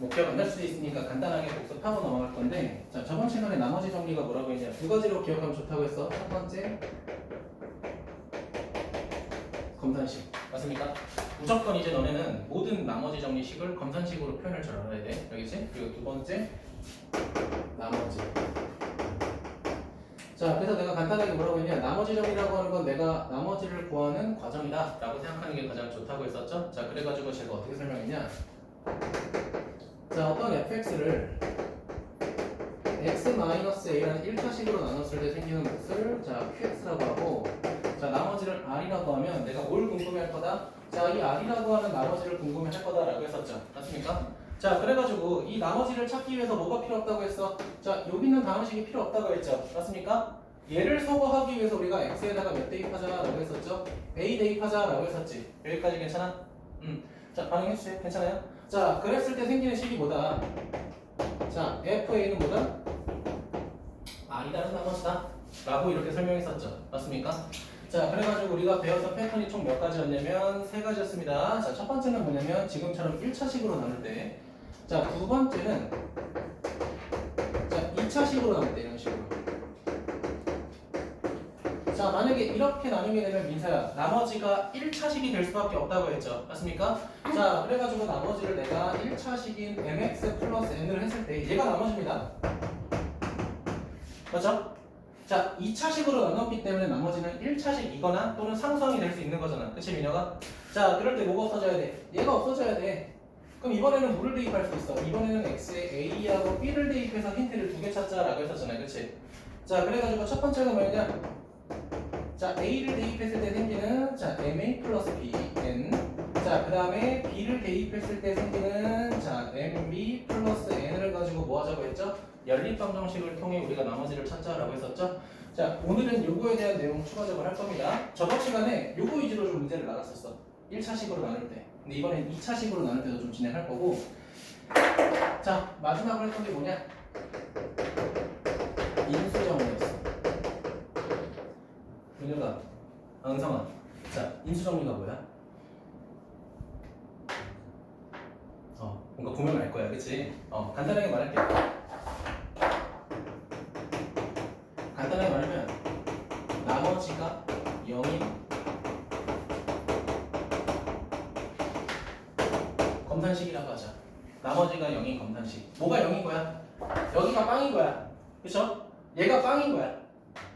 뭐 기억 안 날 수도 있으니까 간단하게 복습하고 넘어갈 건데, 자, 저번 시간에 나머지 정리가 뭐라고 했냐? 두 가지로 기억하면 좋다고 했어. 첫 번째, 검산식. 맞습니까? 무조건 이제 너네는 모든 나머지 정리식을 검산식으로 표현할 줄 알아야 돼. 알겠지? 그리고 두 번째, 나머지. 자, 그래서 내가 간단하게 뭐라고 했냐? 나머지 정리라고 하는 건 내가 나머지를 구하는 과정이다 라고 생각하는 게 가장 좋다고 했었죠? 자, 그래가지고 제가 어떻게 설명했냐? 자, 어떤 fx를 x-a라는 1차식으로 나눴을 때 생기는 몫을 자, qx라고 하고, 자, 나머지를 r이라고 하면 내가 뭘 궁금해할 거다? 자, 이 r이라고 하는 나머지를 궁금해할 거다 라고 했었죠. 맞습니까? 자, 그래가지고 이 나머지를 찾기 위해서 뭐가 필요 없다고 했어? 자, 여기 있는 방식이 필요 없다고 했죠. 맞습니까? 얘를 소거하기 위해서 우리가 x에다가 몇 대입하자 라고 했었죠? a 대입하자 라고 했었지. 여기까지 괜찮아? 자, 반응해주세요. 괜찮아요? 자, 그랬을 때 생기는 식이 뭐다? 자, fa는 뭐다? r이라는 나머지다 라고 이렇게 설명했었죠. 맞습니까? 자, 그래가지고 우리가 배웠던 패턴이 총 몇 가지였냐면 세 가지였습니다. 자, 첫 번째는 뭐냐면 지금처럼 1차식으로 나눌 때, 자, 두 번째는 자, 2차식으로 나눌 때 이런 식으로. 자, 만약에 이렇게 나누게 되면 민사야, 나머지가 1차식이 될 수밖에 없다고 했죠. 맞습니까? 자, 그래가지고 나머지를 내가 1차식인 mx 플러스 n을 했을 때 얘가 나머지입니다. 맞죠? 자, 2차식으로 나눴기 때문에 나머지는 1차식이거나 또는 상수항이 될 수 있는 거잖아. 그치, 민혁아? 자, 그럴 때 뭐가 없어져야 돼? 얘가 없어져야 돼. 그럼 이번에는 뭐를 대입할 수 있어? 이번에는 x에 a하고 b를 대입해서 힌트를 두 개 찾자라고 했었잖아요. 그치? 자, 그래가지고 첫 번째가 뭐냐? 자, a를 대입했을 때 생기는 자, ma 플러스 bn. 자, 그 다음에 b를 대입했을 때 생기는 자, mb 플러스 n을 가지고 뭐 하자고 했죠? 연립방정식을 통해 우리가 나머지를 찾자라고 했었죠? 자, 오늘은 요거에 대한 내용 추가적으로 할 겁니다. 저번 시간에 요거 위주로 좀 문제를 나갔었어. 1차식으로 나눌 때. 근데 이번엔 2차식으로 나눌 때도 좀 진행할 거고. 자, 마지막으로 했던 게 뭐냐? 인수정리였어. 민혁아, 은성아. 자, 인수정리가 뭐야? 뭔가 보면 알 거야, 그치? 간단하게 말할게. 간단하게 말하면 나머지가 0인 검산식이라고 하자. 나머지가 0인 검산식. 뭐가 0인 거야? 여기가 빵인 거야. 그쵸? 얘가 빵인 거야.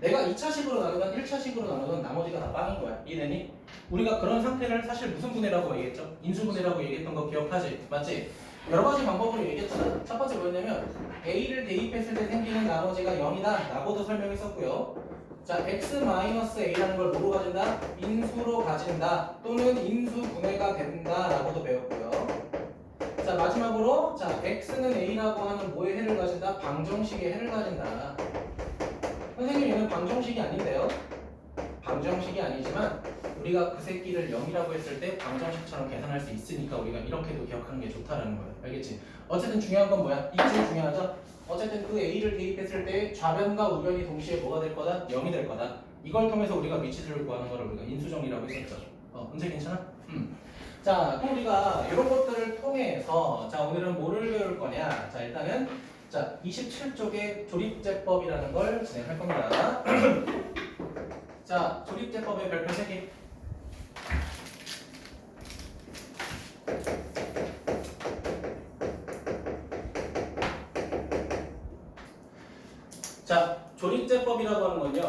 내가 2차식으로 나누든 1차식으로 나누든 나머지가 다 빵인 거야. 이해되니? 우리가 그런 상태를 사실 무슨 분해라고 얘기했죠? 인수분해라고 얘기했던 거 기억하지? 맞지? 여러 가지 방법으로 얘기했잖아. 첫 번째 뭐였냐면 a를 대입했을 때 생기는 나머지가 0이다 라고도 설명했었고요. 자, x-a라는 걸 뭐로 가진다? 인수로 가진다 또는 인수분해가 된다 라고도 배웠고요. 자, 마지막으로 자, x는 a라고 하는 뭐의 해를 가진다? 방정식의 해를 가진다. 선생님, 얘는 방정식이 아닌데요? 방정식이 아니지만 우리가 그 새끼를 0이라고 했을 때 방정식처럼 계산할 수 있으니까 우리가 이렇게도 기억하는 게 좋다라는 거예요. 알겠지? 어쨌든 중요한 건 뭐야? 이게 제일 중요하죠? 어쨌든 그 a를 대입했을 때 좌변과 우변이 동시에 뭐가 될 거다? 0이 될 거다. 이걸 통해서 우리가 위치수를 구하는 거를 우리가 인수정리라고 했었죠. 은재 괜찮아? 자, 그럼 우리가 이런 것들을 통해서 자, 오늘은 뭐를 배울 거냐? 자, 일단은 자, 27쪽의 조립제법이라는 걸 진행할 겁니다. 자, 조립제법의 별표 3개. 자, 조립제법이라고 하는 건요,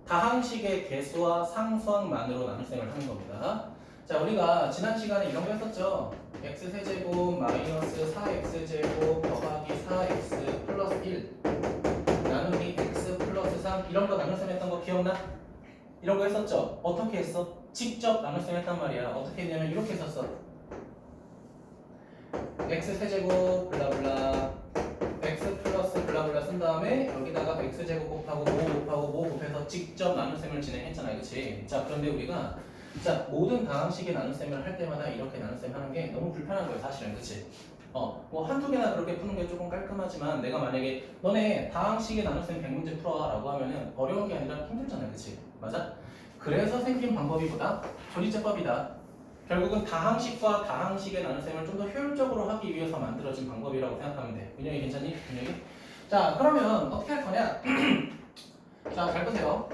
다항식의 개수와 상수항만으로 나눗셈을 하는 겁니다. 자, 우리가 지난 시간에 이런 거 했었죠. x세제곱 마이너스 4x제곱 더하기 4x 플러스 1 나누기 x 플러스 3 이런 거 나눗셈 했던 거 기억나? 이런 거 했었죠? 어떻게 했어? 직접 나눗셈 했단 말이야. 어떻게 했냐면 이렇게 했었어. x세제곱 블라블라 x 플러스 블라블라 쓴 다음에 여기다가 x제곱 곱하고 모 곱해서 직접 나눗셈을 진행했잖아요. 그치? 자, 그런데 우리가 자, 모든 다항식의 나눗셈을 할 때마다 이렇게 나눗셈 하는 게 너무 불편한 거예요, 사실은. 그치? 뭐 한두 개나 그렇게 푸는 게 조금 깔끔하지만 내가 만약에 너네 다항식의 나눗셈 100문제 풀어 라고 하면은 어려운 게 아니라 힘들잖아요. 그치? 맞아? 그래서 생긴 방법이 뭐다? 조립제법이다. 결국은 다항식과 다항식의 나눗셈을 좀 더 효율적으로 하기 위해서 만들어진 방법이라고 생각하면 돼. 윤영이 괜찮니? 윤영이? 자, 그러면 어떻게 할 거냐? 자, 잘 보세요.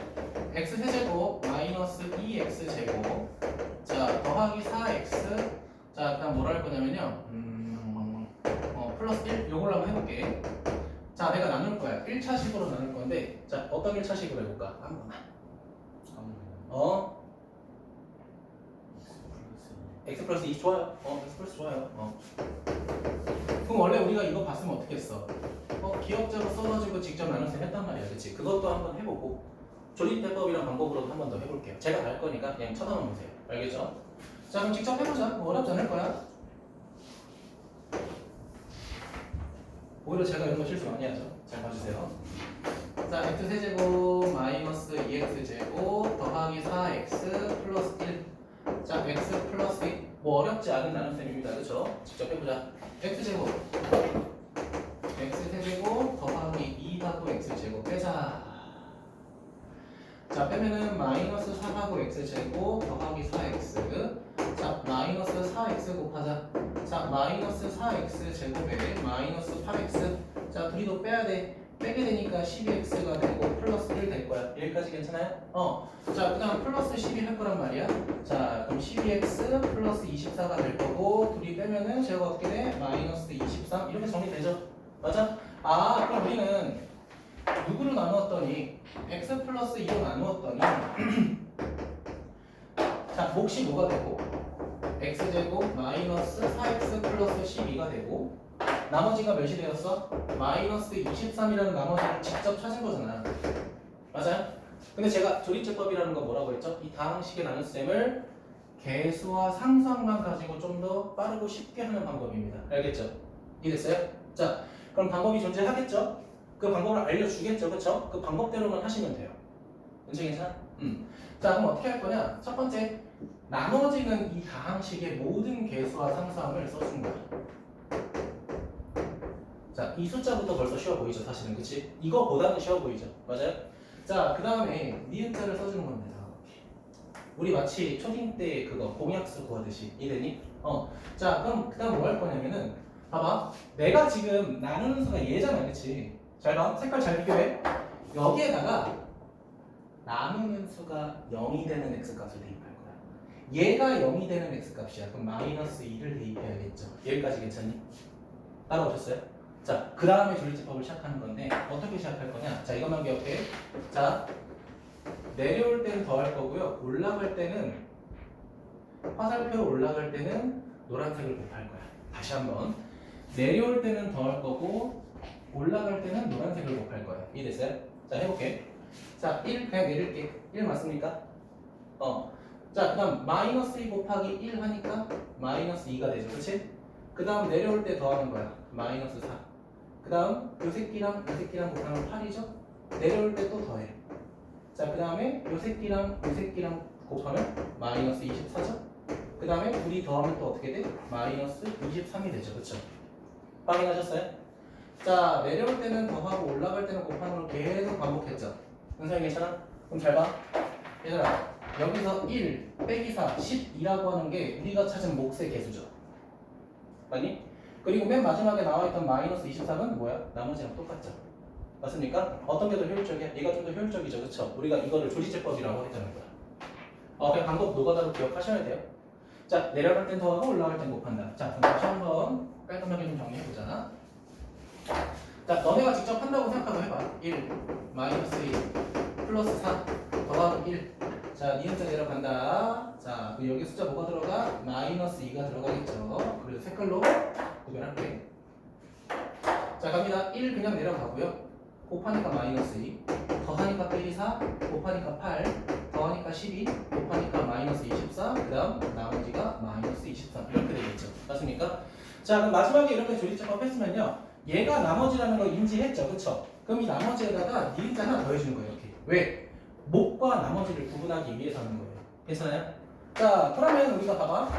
x세제곱 마이너스 2x제곱 자, 더하기 4x 자, 그다음 뭐라 할 거냐면요. 플러스 1 요걸로 한번 해볼게. 자, 내가 나눌 거야. 1차식으로 나눌 건데 자, 어떤 1차식으로 해볼까? 아무거나. x 플러스 2 좋아요. x 플러스 좋아요. 그럼 원래 우리가 이거 봤으면 어떻게 했어? 기억자로 써가지고 직접 나눗셈 했단 말이야, 그렇지? 그것도 한번 해보고 조립대법이랑 방법으로도 한 번 더 해볼게요. 제가 알 거니까 그냥 쳐다만 보세요. 알겠죠? 자, 그럼 직접 해보자. 뭐 어렵지 않을 거야. 오히려 제가 이런 거 실수 많이 하죠. 잘 봐주세요. 자, x세제곱 마이너스 2x제곱 더하기 4x 플러스 1 자, x 플러스 2 뭐 어렵지 않은 나눗셈입니다. 그렇죠? 직접 해보자. x제곱 x세제곱 더하기 2하고 x제곱 빼자. 자, 빼면은 마이너스 4하고 x제곱 더하기 4x 자, 마이너스 4x 곱하자. 자, 마이너스 4x 제곱에 마이너스 8x 자, 둘이도 빼야 돼. 빼게 되니까 12x가 되고 플러스 1 될 거야. 여기까지 괜찮아요? 자, 그 다음 플러스 12 할 거란 말이야. 자, 그럼 12x 플러스 24가 될 거고 둘이 빼면은 제가 어떻게 돼? 마이너스 23 이렇게 정리되죠? 맞아? 아, 그럼 우리는 누구로 나누었더니 x 플러스 2로 나누었더니 자, 몫이 뭐가 되고 x제곱 마이너스 4x 플러스 12가 되고 나머지가 몇이 되었어? 마이너스 23이라는 나머지를 직접 찾은 거잖아. 맞아요? 근데 제가 조립제법이라는 거 뭐라고 했죠? 이 다항식의 나눗셈을 개수와 상수항만 가지고 좀 더 빠르고 쉽게 하는 방법입니다. 알겠죠? 이해됐어요? 자, 그럼 방법이 존재하겠죠? 그 방법을 알려주겠죠? 그쵸? 그 방법대로만 하시면 돼요. 은채 괜찮아? 자, 그럼 어떻게 할 거냐? 첫 번째, 나머지는 이 다항식의 모든 개수와 상수항을 써준 거야. 자, 이 숫자부터 벌써 쉬워 보이죠? 사실은, 그치? 이거보다는 쉬워 보이죠? 맞아요? 자, 그 다음에 니은자를 써주는 겁니다. 우리 마치 초딩 때 그거 공약수 구하듯이 이해되니? 자, 그럼 그 다음 뭐 할 거냐면은 봐봐, 내가 지금 나누는 수가 얘잖아, 그치? 잘 봐, 색깔 잘 비교해. 여기에다가 나누는 수가 0이 되는 x값을 대입할 거야. 얘가 0이 되는 x값이야. 그럼 마이너스 2를 대입해야겠죠. 여기까지 괜찮니? 따라오셨어요? 자, 그 다음에 조립제법을 시작하는 건데 어떻게 시작할 거냐? 자, 이것만 기억해. 자, 내려올 때는 더할 거고요. 올라갈 때는 화살표로 올라갈 때는 노란색을 곱할 거야. 다시 한번. 내려올 때는 더할 거고 올라갈 때는 노란색을 곱할 거야. 이해됐어요? 자, 해볼게. 자, 1 그냥 내릴게. 1 맞습니까? 자, 그 다음 마이너스 2 곱하기 1 하니까 마이너스 2가 되죠. 그치? 그 다음 내려올 때 더하는 거야. 마이너스 4. 그 다음 요 새끼랑 곱하면 8이죠? 내려올 때 또 더해. 자, 그 다음에 요 새끼랑 곱하면 마이너스 24죠? 그 다음에 둘이 더하면 또 어떻게 돼? 마이너스 23이 되죠. 그쵸? 확인하셨어요? 자, 내려올 때는 더하고 올라갈 때는 곱하는 걸 계속 반복했죠? 은성이 괜찮아? 그럼 잘 봐. 얘들아, 여기서 1 빼기 4, 12라고 하는 게 우리가 찾은 몫의 개수죠. 맞니? 그리고 맨 마지막에 나와있던 마이너스 23은 뭐야? 나머지랑 똑같죠. 맞습니까? 어떤 게 더 효율적이야? 얘가 좀 더 효율적이죠. 그쵸? 우리가 이거를 조리제법이라고 했다는 거야. 그냥 방법 노가다로 기억하셔야 돼요. 자, 내려갈 땐 더하고 올라갈 땐 곱한다. 자, 그럼 다시 한번 깔끔하게 좀 정리해보자. 자, 너네가 직접 한다고 생각하고 해봐. 1, 마이너스 2, 플러스 4, 더하기 1. 자, 니은자 내려간다. 자, 그 여기 숫자 뭐가 들어가? 마이너스 2가 들어가겠죠. 그래서 색깔로 구별할게. 자, 갑니다. 1 그냥 내려가고요. 곱하니까 마이너스 2, 더하니까 빼기 4, 곱하니까 8, 더하니까 12, 곱하니까 마이너스 24, 그 다음 나머지가 마이너스 23 이렇게 되겠죠. 맞습니까? 자, 그럼 마지막에 이렇게 조립제법 했으면요, 얘가 나머지라는 걸 인지했죠. 그쵸? 그럼 이 나머지에다가 니은자 하나 더 해주는 거예요. 이렇게. 왜? 목과 나머지를 구분하기 위해서 하는 거예요. 괜찮아요? 자, 그러면 우리가 봐봐.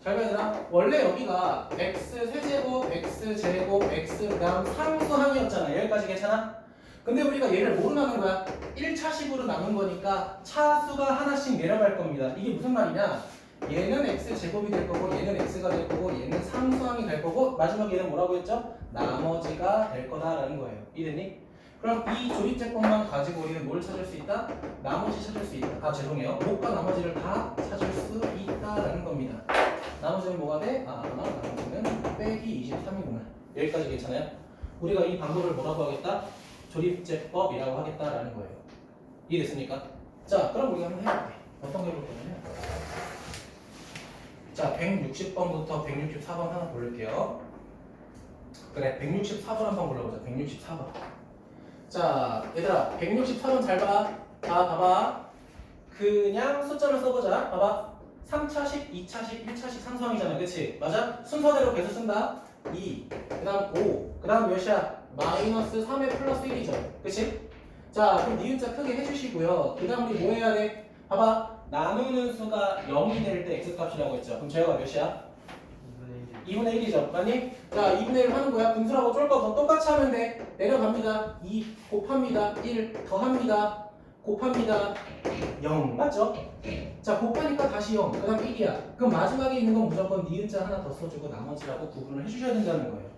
잘 봐야 되나? 원래 여기가 x 세제곱, x 제곱, x 그 다음 상수항이었잖아. 여기까지 괜찮아? 근데 우리가 얘를 뭐로 나눈 거야? 1차식으로 나눈 거니까 차수가 하나씩 내려갈 겁니다. 이게 무슨 말이냐? 얘는 x제곱이 될 거고 얘는 x가 될 거고 얘는 상수항이 될 거고 마지막 얘는 뭐라고 했죠? 나머지가 될 거다라는 거예요. 이해됐니? 그럼 이 조립제법만 가지고 우리는 뭘 찾을 수 있다? 나머지 찾을 수 있다. 죄송해요. 목과 나머지를 다 찾을 수 있다라는 겁니다. 나머지는 뭐가 돼? 나머지는 빼기 23이구나. 여기까지 괜찮아요? 우리가 이 방법을 뭐라고 하겠다? 조립제법이라고 하겠다라는 거예요. 이해됐습니까? 자, 그럼 우리가 한번 해볼게. 어떤 거 해볼 거냐면 자, 160번부터 164번 하나 고를게요. 그래, 164번 한번 골라보자. 164번. 자, 얘들아, 164번 잘 봐. 자, 봐봐. 그냥 숫자를 써보자. 봐봐. 3차식, 2차식, 1차식 상수항이잖아. 그치? 맞아? 순서대로 계속 쓴다. 2, 그 다음 5, 그 다음 몇이야? 마이너스 3에 플러스 1이죠. 그치? 자, 그럼 니은자 크게 해주시고요. 그 다음 우리 뭐 해야 돼? 봐봐. 나누는 수가 0이 될 때 x값이라고 했죠. 그럼 제가 몇이야? 2분의 1이죠. 맞니? 자, 2분의 1 하는 거야. 분수라고 쫄 거 없어. 똑같이 하면 돼. 내려갑니다. 2 곱합니다. 1 더합니다. 곱합니다. 0. 맞죠? 자, 곱하니까 다시 0. 그 다음 1이야. 그럼 마지막에 있는 건 무조건 니은자 하나 더 써주고 나머지라고 구분을 해주셔야 된다는 거예요.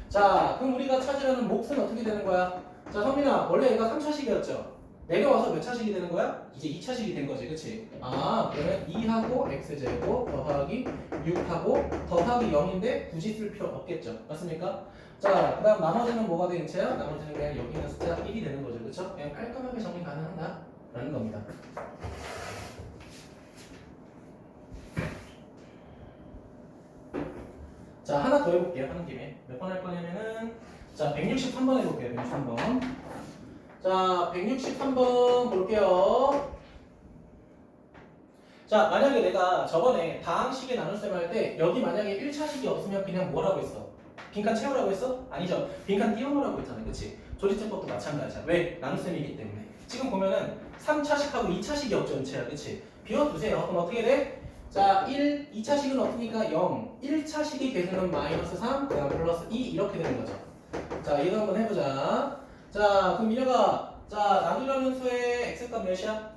자, 그럼 우리가 찾으려는 몫은 어떻게 되는 거야? 자, 성민아, 원래 얘가 3차식이었죠? 내려와서 몇 차식이 되는 거야? 이제 2차식이 된 거지, 그치? 그러면 2하고 x제곱 더하기 6하고 더하기 0인데 굳이 쓸 필요 없겠죠? 맞습니까? 자, 그 다음 나머지는 뭐가 되는 채야? 나머지는 그냥 여기 있는 숫자 1이 되는 거죠, 그쵸? 그냥 깔끔하게 정리 가능하다 라는 겁니다. 자, 하나 더 해볼게요, 하는 김에. 몇 번 할 거냐면은 자, 163번 해볼게요, 163번. 자, 163번 볼게요. 자, 만약에 내가 저번에 다항식에 나눗셈 할 때 여기 만약에 1차식이 없으면 그냥 뭐라고 했어? 빈칸 채우라고 했어? 아니죠. 빈칸 띄워놓으라고 했잖아. 그치? 조립제법도 마찬가지야. 왜? 나눗셈이기 때문에. 지금 보면은 3차식하고 2차식이 없죠. 전체야. 그치? 비워두세요. 그럼 어떻게 돼? 자, 2차식은 없으니까 0. 1차식이 계수는 마이너스 3, 그 다음 플러스 2 이렇게 되는 거죠. 자, 이거 한번 해보자. 자, 그럼 민혁아, 자, 나누려는 수의 x값 몇이야?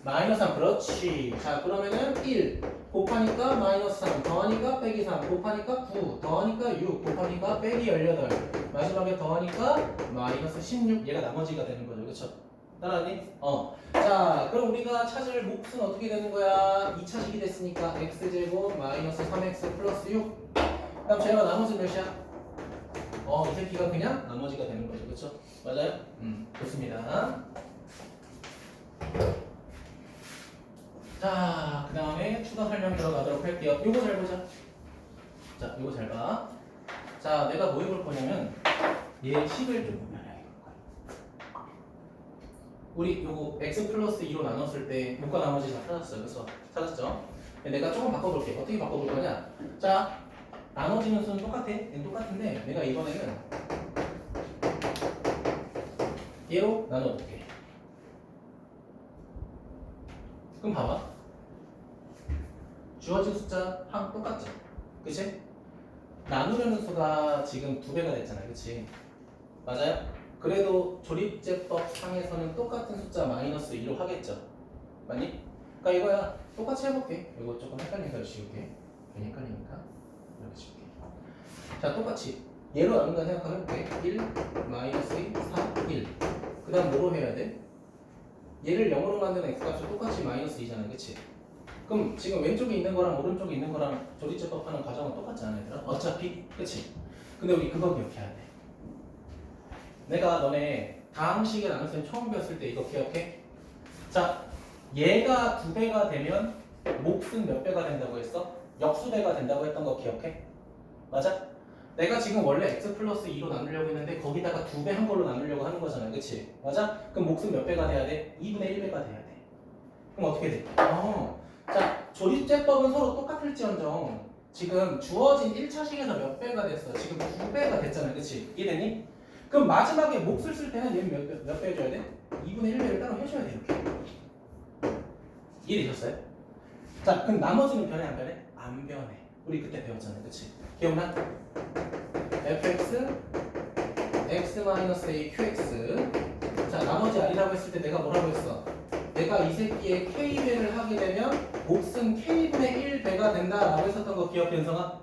마이너스 3, 그렇지. 자, 그러면은 1 곱하니까 마이너스 3, 더하니까 빼기 3, 곱하니까 9, 더하니까 6, 곱하니까 빼기 18, 마지막에 더하니까 마이너스 16, 얘가 나머지가 되는 거죠. 그쵸? 따라하니? 자, 그럼 우리가 찾을 몫은 어떻게 되는 거야? 2차식이 됐으니까 x제곱 마이너스 3x 플러스 6. 그럼 제가 나머지 몇이야? 이 새끼가 그냥 나머지가 되는 거죠. 그쵸? 맞아요? 좋습니다. 자, 그 다음에 추가 설명 들어가도록 할게요. 요거 잘 보자. 자, 요거 잘 봐. 자, 내가 뭐 해볼 거냐면 얘 식을 좀 변형해 볼 거야. 우리 요거 x 플러스 2로 나눴을 때 목과 나머지 다 찾았어요. 그래서 찾았죠? 내가 조금 바꿔볼게. 어떻게 바꿔볼 거냐? 자, 나머지는 수는 똑같아. 얘는 똑같은데 내가 이번에는 얘로 나눠볼게. 그럼 봐봐. 주어진 숫자 항 똑같죠? 그치? 나누려는 수가 지금 2배가 됐잖아. 그치? 맞아요? 그래도 조립제법 상에서는 똑같은 숫자 마이너스 2로 하겠죠? 맞니? 그러니까 이거야. 똑같이 해볼게. 이거 조금 헷갈리니까 지울게. 괜히 헷갈리니까 이렇게 지울게. 자, 똑같이 얘로 나눈다 생각해볼게. 1, 마이너스 2, 3, 1. 그 다음 뭐로 해야 돼? 얘를 0으로 만드는 x값이 똑같이 마이너스 2잖아. 그치? 그럼 지금 왼쪽에 있는 거랑 오른쪽에 있는 거랑 조립제법 하는 과정은 똑같지 않아, 얘들아? 어차피. 그치? 근데 우리 그거 기억해야 돼. 내가 너네 다항식의 나눗셈 처음 배웠을 때 이거 기억해? 자, 얘가 2배가 되면 몫은 몇 배가 된다고 했어? 역수배가 된다고 했던 거 기억해? 맞아? 내가 지금 원래 x 플러스 2로 나누려고 했는데 거기다가 2배 한 걸로 나누려고 하는 거잖아. 그치? 맞아? 그럼 몫은 몇 배가 돼야 돼? 2분의 1배가 돼야 돼. 그럼 어떻게 돼? 자, 조립제법은 서로 똑같을지언정 지금 주어진 1차식에서 몇 배가 됐어? 지금 2배가 됐잖아. 그치? 이해됐니? 그럼 마지막에 몫을 쓸 때는 얘는 몇 배 해줘야 돼? 2분의 1배를 따로 해줘야 돼. 이렇게. 이해되셨어요? 자, 그럼 나머지는 변해 안 변해? 안 변해. 우리 그때 배웠잖아. 그치? 기억나? fx x-a qx. 자, 나머지 r이라고 했을 때 내가 뭐라고 했어? 내가 이 새끼의 k배를 하게 되면 몫은 k분의 1배가 된다라고 했었던 거 기억해, 은성아?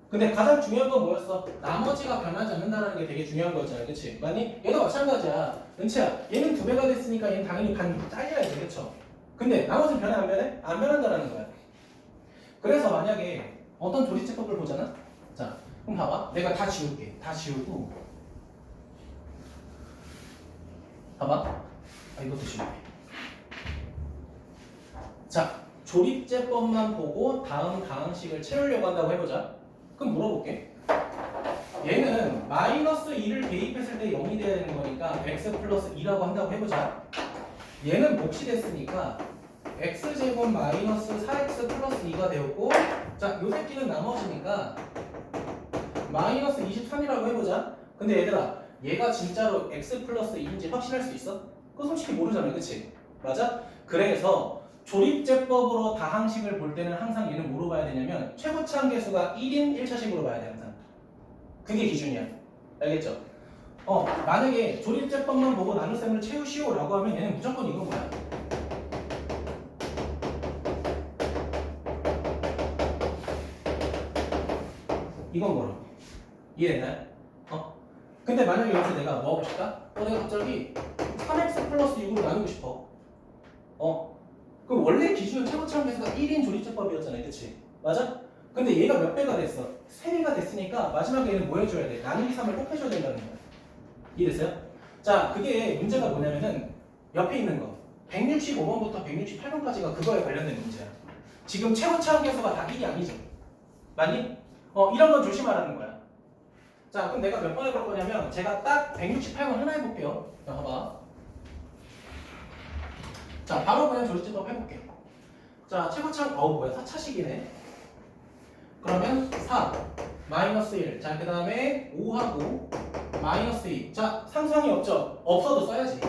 근데 가장 중요한 건 뭐였어? 나머지가 변하지 않는다는 게 되게 중요한 거잖아, 그치? 맞니? 얘도 마찬가지야. 은채야, 얘는 2배가 됐으니까 얘는 당연히 반 잘려야지, 그쵸? 근데 나머지는 변해, 안 변해? 안 변한다라는 거야. 그래서 만약에 어떤 조리제법을 보잖아? 자, 그럼 봐봐. 내가 다 지울게. 다 지우고. 봐봐. 이것도 지울게. 자, 조립제법만 보고 다음 방식을 채우려고 한다고 해보자. 그럼 물어볼게. 얘는 마이너스 2를 대입했을 때 0이 돼야 되는 거니까 x 플러스 2라고 한다고 해보자. 얘는 몫이 됐으니까 x제곱 마이너스 4x 플러스 2가 되었고, 자, 요 새끼는 나머지니까 마이너스 23이라고 해보자. 근데 얘들아, 얘가 진짜로 x 플러스 2인지 확신할 수 있어? 그거 솔직히 모르잖아, 그치? 맞아? 그래서 조립제법으로 다항식을 볼 때는 항상 얘는 뭐로 봐야 되냐면 최고차항 계수가 1인 1차식으로 봐야 돼, 항상. 그게 기준이야. 알겠죠? 만약에 조립제법만 보고 나눗셈을 채우시오라고 하면 얘는 무조건 이건 뭐야? 이건 뭐라고? 이해됐나요? 근데 만약에 여기서 내가 뭐 하고 싶다? 내가 갑자기 3x 플러스 6으로 나누고 싶어. 그 원래 기준은 최고차항 계수가 1인 조립제법이었잖아요, 그치? 맞아? 근데 얘가 몇 배가 됐어? 3배가 됐으니까 마지막에 얘는 뭐 해줘야 돼? 나누기 3을 꼭 해줘야 된다는 거야. 이해됐어요? 자, 그게 문제가 뭐냐면은 옆에 있는 거 165번부터 168번까지가 그거에 관련된 문제야. 지금 최고차항 계수가 다 1이 아니죠? 맞니? 이런 건 조심하라는 거야. 자, 그럼 내가 몇 번 해볼 거냐면 제가 딱 168번 하나 해볼게요. 자, 봐봐. 자, 바로 그냥 조립제법 해볼게. 자, 최고차항, 뭐야, 4차식이네. 그러면 4, 마이너스 1. 자, 그 다음에 5하고 마이너스 2. 자, 상수항이 없죠? 없어도 써야지.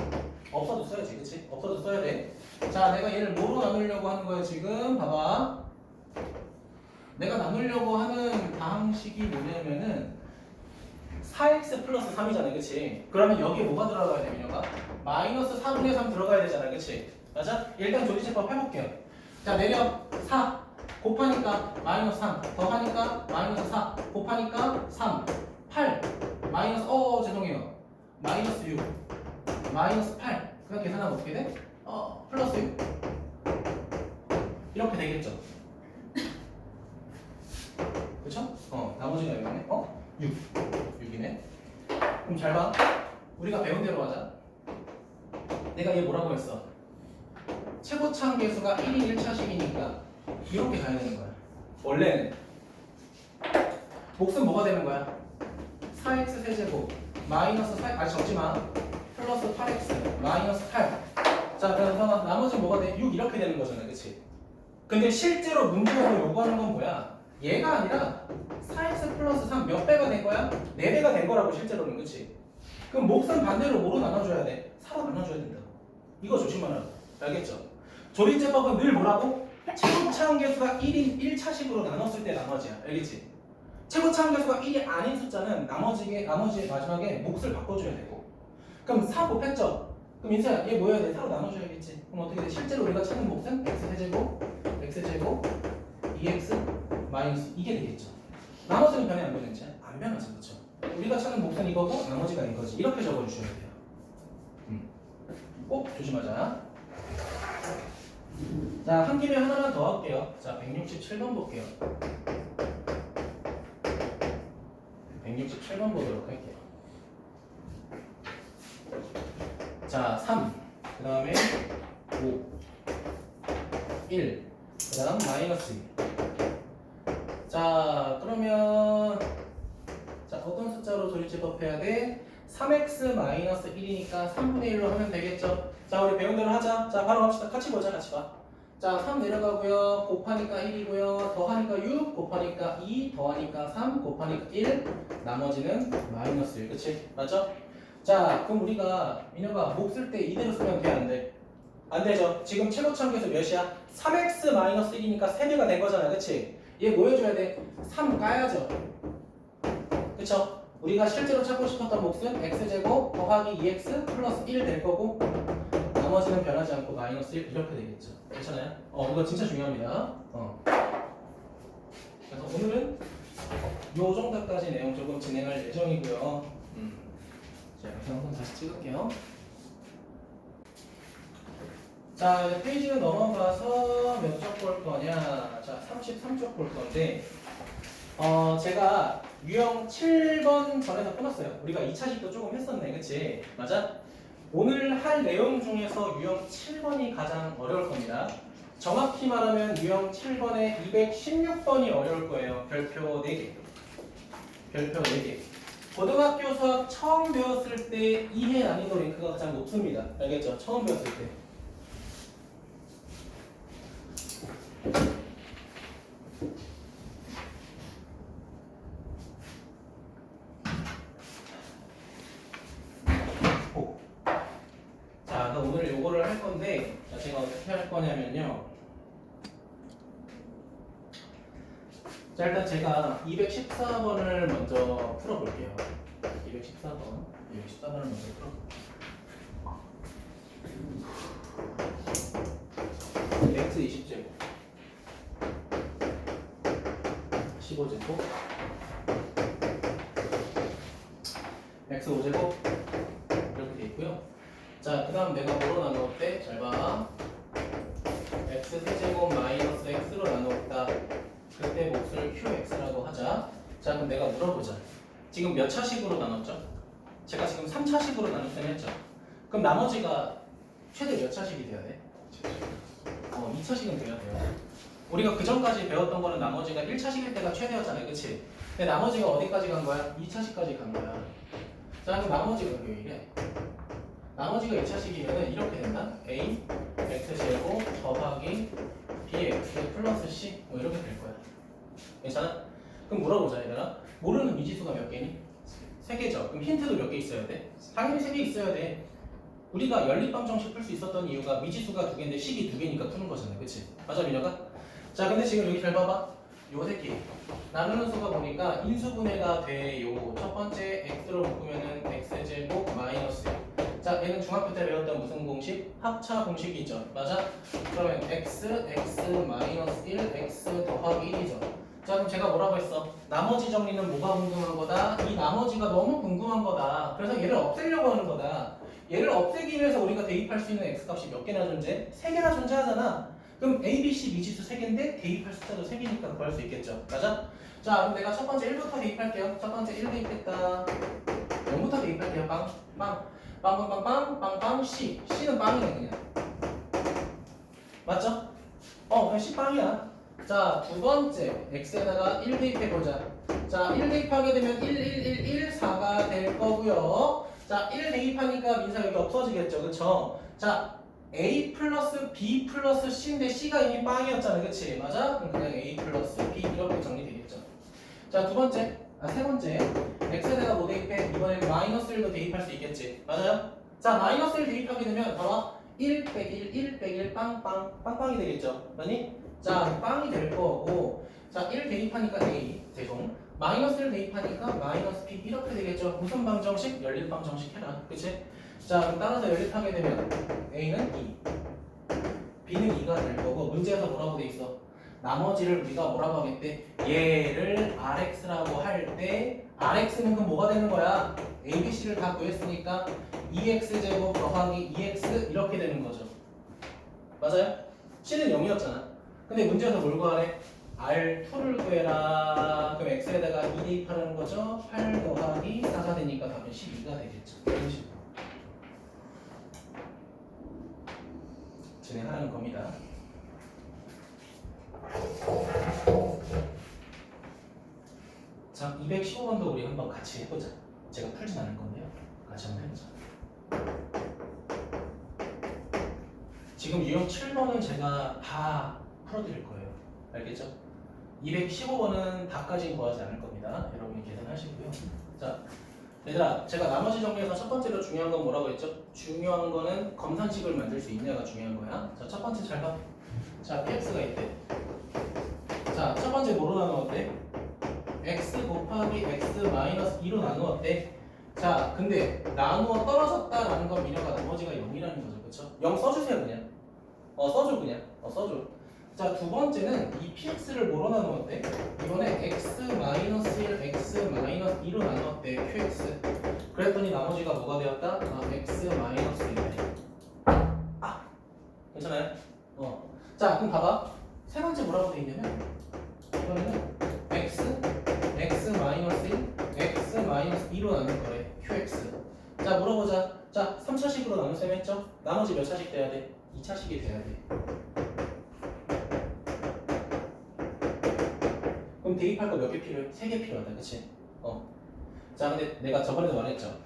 없어도 써야지, 그치? 없어도 써야 돼. 자, 내가 얘를 뭐로 나누려고 하는 거야, 지금? 봐봐. 내가 나누려고 하는 방식이 뭐냐면은 4x 플러스 3이잖아, 그치? 그러면 여기에 뭐가 들어가야 돼, 민혁아? 마이너스 4분의 3 들어가야 되잖아, 그치? 맞아? 일단 조리제법 해볼게요. 자, 내려 4 곱하니까 마이너스 3 더하니까 마이너스 4 곱하니까 3 8 마이너스 죄송해요. 마이너스 6 마이너스 8 그냥 계산하면 어떻게 돼? 플러스 6 이렇게 되겠죠? 그쵸? 나머지가 여기네. 6이네. 그럼 잘 봐. 우리가 배운 대로 하자. 내가 얘 뭐라고 했어? 최고차항 계수가 1인 1차식이니까 이렇게 가야 되는 거야. 원래는 몫은 뭐가 되는 거야? 4x 세제곱 마이너스 4 적지마 플러스 8x 마이너스 8. 자, 그래서 나머지 뭐가 돼? 6 이렇게 되는 거잖아, 그치? 근데 실제로 문제에서 요구하는 건 뭐야? 얘가 아니라 4x 플러스 3 몇 배가 된 거야? 4배가 된 거라고 실제로는, 그치? 그럼 몫은 반대로 뭐로 나눠줘야 돼? 4로 나눠줘야 된다고. 이거 조심하라고. 알겠죠? 조립제법은 늘 뭐라고? 최고차항 계수가 1인 1차식으로 나눴을 때 나머지야. 알겠지? 최고차항 계수가 1이 아닌 숫자는 나머지 마지막에 몫을 바꿔줘야 되고. 그럼 4 곱했죠? 그럼 인사야, 얘 뭐 해야 돼? 4로 나눠줘야겠지? 그럼 어떻게 돼? 실제로 우리가 찾는 몫은 x제곱 2x 마이너스 이게 되겠죠. 나머지는 변해 안 변했지? 안 변하죠, 그렇죠? 우리가 찾는 몫은 이거고 나머지가 이거지. 이렇게 적어주셔야 돼요. 꼭 조심하자. 자, 한 김에 하나만 더 할게요. 자, 167번 볼게요. 167번 보도록 할게요. 자, 3, 그 다음에 5, 1, 그 다음 마이너스 2. 자, 그러면 자, 어떤 숫자로 조립제법 해야 돼? 3x 마이너스 1이니까 3분의 1로 하면 되겠죠? 자, 우리 배운 대로 하자. 자, 바로 합시다. 같이 보자, 같이 봐. 자, 3 내려가고요. 곱하니까 1이고요. 더하니까 6, 곱하니까 2, 더하니까 3, 곱하니까 1. 나머지는 마이너스 1. 그치? 맞죠? 자, 그럼 우리가 민혁아 목 쓸 때 이대로 쓰면 돼, 안 돼? 안 되죠? 지금 최고차항 계수 몇이야? 3x 마이너스 1이니까 3배가 된 거잖아, 그치? 얘 뭐 해줘야 돼? 3 까야죠. 그쵸? 우리가 실제로 찾고 싶었던 몫은 x제곱 더하기 2x 플러스 1 될 거고 나머지는 변하지 않고 마이너스 1 이렇게 되겠죠. 괜찮아요? 이거 진짜 중요합니다. 그래서 오늘은 요 정도까지 내용 조금 진행할 예정이고요. 자, 영상 한번 다시 찍을게요. 자, 이제 페이지는 넘어가서 몇 쪽 볼 거냐? 자, 33쪽 볼 건데, 제가 유형 7번 전에서 끊었어요. 우리가 2차식도 조금 했었네, 그치? 맞아? 오늘 할 내용 중에서 유형 7번이 가장 어려울 겁니다. 정확히 말하면 유형 7번에 216번이 어려울 거예요. 별표 4개. 별표 4개. 고등학교 수학 처음 배웠을 때 이해 난이도 랭크가 가장 높습니다. 알겠죠? 처음 배웠을 때. 자, 그럼 오늘 요거를 할 건데, 자, 제가 어떻게 할 거냐면요. 자, 일단 제가 214번을 먼저 풀어볼게요. 214번을 먼저 풀어볼게요. x 20제곱 15제곱 x 5제곱 이렇게 돼 있고요. 자, 그 다음 내가 뭐로 나누었 때? 잘 봐. x 세제곱 마이너스 x로 나누었다. 그때 몫을 qx라고 하자. 자, 그럼 내가 물어보자. 지금 몇 차식으로 나눴죠? 제가 지금 3차식으로 나눴다고 했죠? 그럼 나머지가 최대 몇 차식이 돼야 돼? 2차식은 돼야 돼요. 우리가 그 전까지 배웠던 거는 나머지가 1차식일 때가 최대였잖아요. 그치? 근데 나머지가 어디까지 간 거야? 2차식까지 간 거야. 자, 그럼 나머지가 왜 이래? 나머지가 2차식이면은 이렇게 된다. a x제곱 더하기 bx 플러스 c 뭐 이렇게 될 거야. 괜찮아? 그럼 물어보자 얘들아. 모르는 미지수가 몇 개니? 3개죠. 그럼 힌트도 몇 개 있어야 돼? 당연히 3개 있어야 돼. 우리가 연립방정식 풀 수 있었던 이유가 미지수가 2개인데 식이 2개니까 푸는 거잖아. 그치? 맞아 민혁아? 자, 근데 지금 여기 잘 봐봐. 요 새끼 나누는 수가 보니까 인수분해가 돼요. 첫 번째 x로 묶으면은 x제곱 마이너스. 자, 얘는 중학교 때 배웠던 무슨 공식? 합차 공식이죠. 맞아? 그러면 x 마이너스 1 x 더하기 1이죠. 자, 그럼 제가 뭐라고 했어? 나머지 정리는 뭐가 궁금한 거다? 이 나머지가 너무 궁금한 거다. 그래서 얘를 없애려고 하는 거다. 얘를 없애기 위해서 우리가 대입할 수 있는 x값이 몇 개나 존재해? 3개나 존재하잖아. 그럼 a, b, c 미지수 3개인데 대입할 숫자도 3개니까 구할 수 있겠죠. 맞아? 자, 그럼 내가 첫 번째 1부터 대입할게요. 첫 번째 1 대입했다. 0부터 대입할게요. 빵 c. c는 빵이네 그냥. 맞죠? 그냥 c 빵이야. 자, 두 번째 x에다가 1 대입해보자. 자, 1 대입하게 되면 4가 될 거고요. 자, 1 대입하니까 민사 여기 없어지겠죠. 그쵸? 자, a 플러스 b 플러스 c인데 c가 이미 빵이었잖아. 그치? 맞아? 그럼 그냥 a 플러스 b 이렇게 정리되겠죠. 자, 세 번째 x에다가 뭐 대입해? 이번엔 마이너스 1도 대입할 수 있겠지. 맞아요? 자, 마이너스 1 대입하게 되면 봐봐. 1 빼기 1 빼기 1 빵빵이 되겠죠. 맞니? 자, 빵이 될 거고, 자, 1 대입하니까 a 대송, 마이너스 1 대입하니까 마이너스 b 이렇게 되겠죠. 무슨 방정식? 연립방정식 해라. 그치? 자, 그럼 따라서 연립하게 되면 a는 2, b는 2가 될 거고, 문제에서 뭐라고 돼 있어? 나머지를 우리가 뭐라고 하겠대? 얘를 rx라고 할 때 rx는 그럼 뭐가 되는 거야? a, b, c를 다 구했으니까 2x제곱 더하기 2x 이렇게 되는 거죠. 맞아요? c는 0이었잖아. 근데 문제에서 뭘 구하래? R2를 구해라. 그럼 x에다가 2 대입하라는 거죠. 8 더하기 4가 되니까 답은 12가 되겠죠. 이런 식으로 진행하는 겁니다. 자, 215번도 우리 한번 같이 해보자. 제가 풀진 않을 건데요. 같이 한번 해보자. 지금 유형 7번은 제가 다 풀어드릴 거예요. 알겠죠? 215번은 다까지 구하지 않을 겁니다. 여러분이 계산하시고요. 자, 얘들아, 제가 나머지 정리해서 첫 번째로 중요한 건 뭐라고 했죠? 중요한 거는 검산식을 만들 수 있냐가 중요한 거야. 자, 첫 번째 잘 봐. 자, px가 있대. 자, 첫 번째 뭐로 나누었대? x 곱하기 x 마이너스 2로 나누었대. 자, 근데 나누어 떨어졌다라는 건 미녀가 나머지가 0이라는 거죠. 그쵸? 0 써주세요, 그냥. 써줘, 그냥. 써줘. 자, 두 번째는 이 px를 뭐로 나누었대? 이번에 x-1, x-2로 나누었대, qx. 그랬더니 나머지가 뭐가 되었다? x-1이네. 괜찮아요? 자, 그럼 봐봐. 세 번째 뭐라고 돼 있냐면, 이번에는 x-1, x-2로 나눌 거래, qx. 자, 물어보자. 자, 3차식으로 나눌셈 했죠? 나머지 몇 차식 돼야 돼? 2차식이 돼야 돼. 그럼 대입할 거 몇 개 필요해? 3개 필요하다, 그치? 자, 근데 내가 저번에도 말했죠.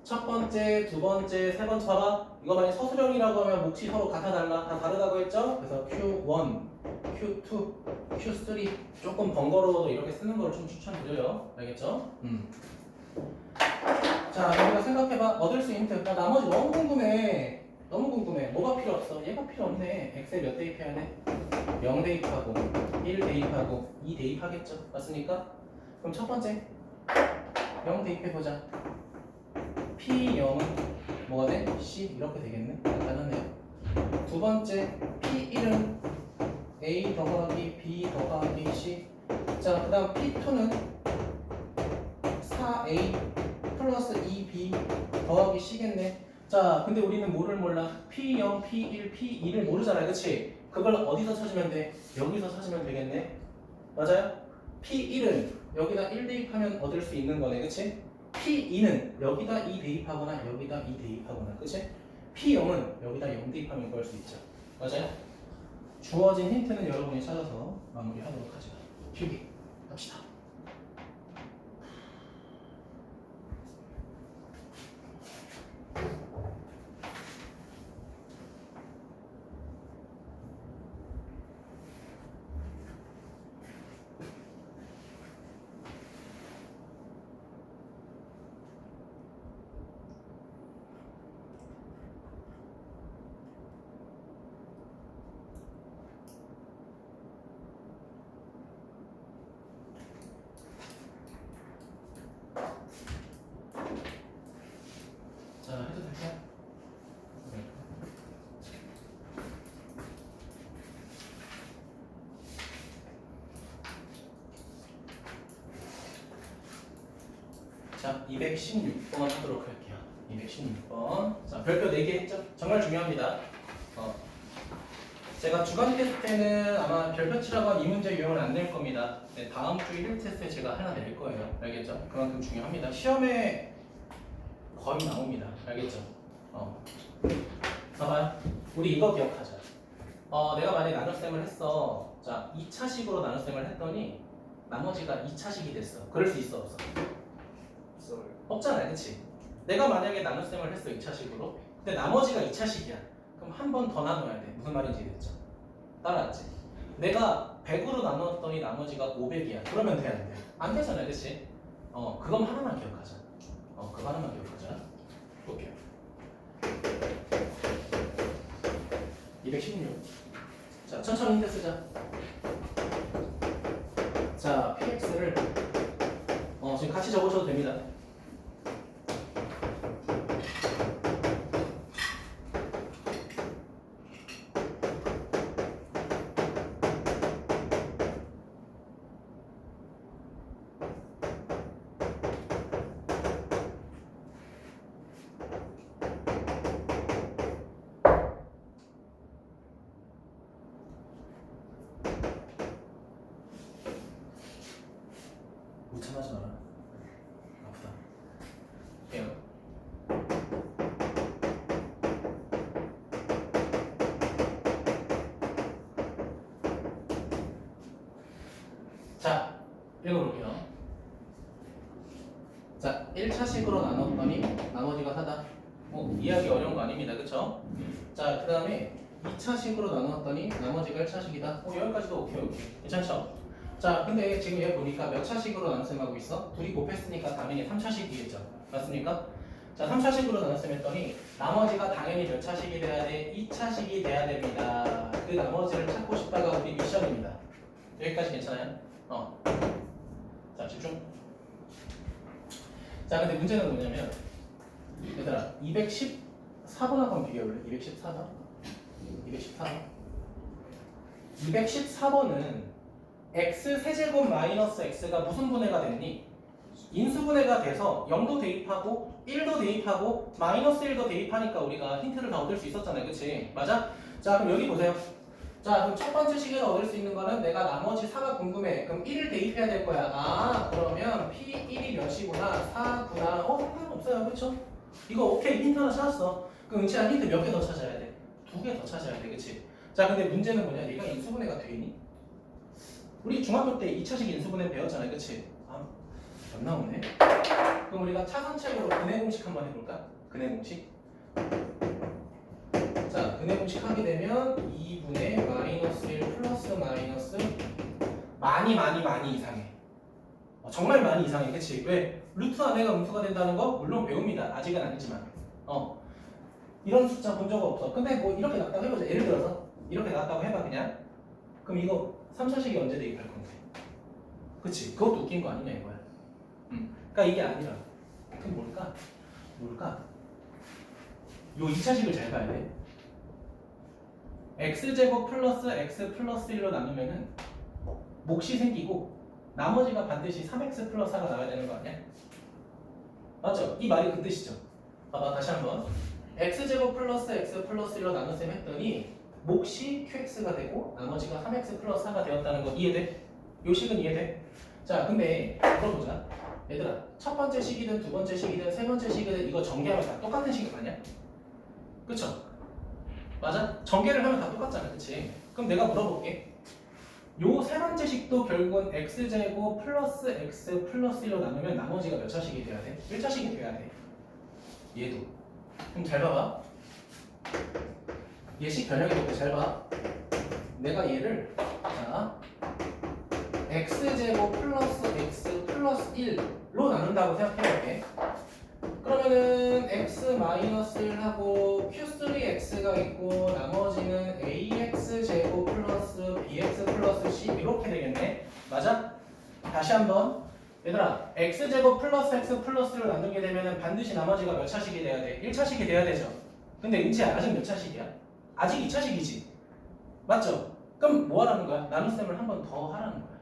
첫 번째, 두 번째, 세 번째 봐봐. 이거 만약 서술형이라고 하면 몫이 서로 같아 달라? 다 다르다고 했죠? 그래서 Q1, Q2, Q3 조금 번거로워도 이렇게 쓰는 걸 좀 추천드려요. 알겠죠? 자, 우리가 생각해봐. 얻을 수 있는 힌트. 나 나머지 너무 궁금해. 너무 궁금해. 뭐가 필요 없어? 얘가 필요 없네. X에 몇 대입해야 돼? 0 대입하고 1 대입하고 2 대입하겠죠? 맞습니까? 그럼 첫 번째 0 대입해보자. P0은 뭐가 돼? C 이렇게 되겠네? 간단하네요. 두 번째 P1은 A 더하기 B 더하기 C. 자, 그 다음 P2는 4A 플러스 2B 더하기 C겠네. 자, 근데 우리는 뭐를 몰라? P0, P1, P2를 모르잖아요. 그치? 그걸 어디서 찾으면 돼? 여기서 찾으면 되겠네. 맞아요? P1은 여기다 1 대입하면 얻을 수 있는 거네. 그치? P2는 여기다 2 대입하거나 여기다 2 대입하거나. 그치? P0은 여기다 0 대입하면 구할 수 있죠. 맞아요? 주어진 힌트는 여러분이 찾아서 마무리하도록 하죠. 필기 합시다. 자, 해도 될까요? 자, 216번 하도록 할게요. 216번. 자, 별표 4개 했죠? 정말 중요합니다. 제가 주간 테스트 때는 아마 별표 칠하고 이 문제 유형을 안 낼 겁니다. 네, 다음 주 1일 테스트에 제가 하나 낼 거예요. 알겠죠? 그만큼 중요합니다. 시험에 거의 나옵니다. 알겠죠? 봐봐요. 우리 이거 기억하자. 내가 만약에 나눗셈을 했어. 자, 2차식으로 나눗셈을 했더니 나머지가 2차식이 됐어. 그럴 수 있어, 없어? 없잖아요, 그치? 내가 만약에 나눗셈을 했어, 2차식으로. 근데 나머지가 2차식이야. 그럼 한 번 더 나눠야 돼. 무슨 말인지 됐죠? 따라왔지? 내가 100으로 나눴더니 나머지가 500이야. 그러면 돼, 안 돼? 안 되잖아요, 그치? 그건 하나만 기억하자. 그거 하나만 기억하자. 볼게요. 216. 자, 천천히 힌트 쓰자. 자, px를 지금 같이 적으셔도 됩니다. 무참하지 마라. 아프다. 해요. 자, 읽어볼게요. 자, 1차식으로 나눴더니 나머지가 4다. 이해하기 어려운 거 아닙니다. 그쵸? 자, 그 다음에 2차식으로 나눴더니 나머지가 1차식이다. 여기까지도 오케이. 괜찮죠? 자, 근데 지금 얘 보니까 몇 차식으로 나눗셈하고 있어? 둘이 곱했으니까 당연히 3차식이겠죠. 맞습니까? 자, 3차식으로 나눗셈 했더니 나머지가 당연히 몇 차식이 돼야 돼? 2차식이 돼야 됩니다. 그 나머지를 찾고 싶다가 우리 미션입니다. 여기까지 괜찮아요? 자, 집중. 자, 근데 문제는 뭐냐면 얘들아 214번 한번 비교해볼래? 214번 214번은 x 세제곱 마이너스 x가 무슨 분해가 됐니? 인수분해가 돼서 0도 대입하고 1도 대입하고 마이너스 1도 대입하니까 우리가 힌트를 다 얻을 수 있었잖아요. 그치? 맞아? 자, 그럼 여기 보세요. 자, 그럼 첫 번째 시계를 얻을 수 있는 거는 내가 나머지 4가 궁금해. 그럼 1을 대입해야 될 거야. 아, 그러면 P1이 몇이구나. 4구나. 상관없어요. 그쵸? 이거 오케이. 힌트 하나 찾았어. 그럼 은채야 힌트 몇 개 더 찾아야 돼? 2개 더 찾아야 돼. 그치? 자, 근데 문제는 뭐냐? 얘가 인수분해가 되니? 우리 중학교 때 2차식 인수분해 배웠잖아요. 그치? 아, 안 나오네. 그럼 우리가 차선책으로 근해 공식 한번 해볼까? 근해 공식. 자, 근해 공식 하게 되면 2분의 마이너스 1 플러스 마이너스 많이 이상해. 정말 많이 이상해. 그치? 왜? 루트 안에가 음수가 된다는 거 물론 배웁니다. 아직은 아니지만. 이런 숫자 본 적 없어. 근데 뭐 이렇게 나왔다고 해보자. 예를 들어서 이렇게 나왔다고 해봐 그냥. 그럼 이거 3차식이 언제 대입할 건데? 그치? 그것도 웃긴 거 아니냐 이거야. 그러니까 이게 아니라 그럼 뭘까? 요 2차식을 잘 봐야 돼. x제곱 플러스 x 플러스 1로 나누면은 몫이 생기고 나머지가 반드시 3x 플러스 4가 나와야 되는 거 아니야? 맞죠? 이 말이 그 뜻이죠. 봐봐 다시 한번. x제곱 플러스 x 플러스 1로 나누셈 했더니 몫이 qx가 되고 나머지가 3x 플러스 4가 되었다는 거 이해돼? 요 식은 이해돼? 자, 근데 물어보자. 얘들아, 첫 번째 식이든 두 번째 식이든 세 번째 식이든 이거 전개하면 다 똑같은 식이 아니야? 그쵸? 맞아? 전개를 하면 다 똑같잖아. 그치? 그럼 내가 물어볼게. 요 세 번째 식도 결국은 x제곱 플러스 x 플러스 1로 나누면 나머지가 몇 차식이 돼야 돼? 1차식이 돼야 돼. 얘도. 그럼 잘 봐봐. 얘식 변형해볼게. 잘 봐. 내가 얘를 자 x제곱 플러스 x 플러스 1로 나눈다고 생각해볼게. 그러면은 x 마이너스 1하고 q3x가 있고 나머지는 ax 제곱 플러스 bx 플러스 c 이렇게 되겠네. 맞아? 다시 한번. 얘들아, x 제곱 플러스 x 플러스를 나누게 되면은 반드시 나머지가 몇 차식이 돼야 돼? 1차식이 돼야 되죠. 근데 은채야 아직 몇 차식이야? 아직 2차식이지. 맞죠? 그럼 뭐 하라는 거야? 나눗셈을 한 번 더 하라는 거야.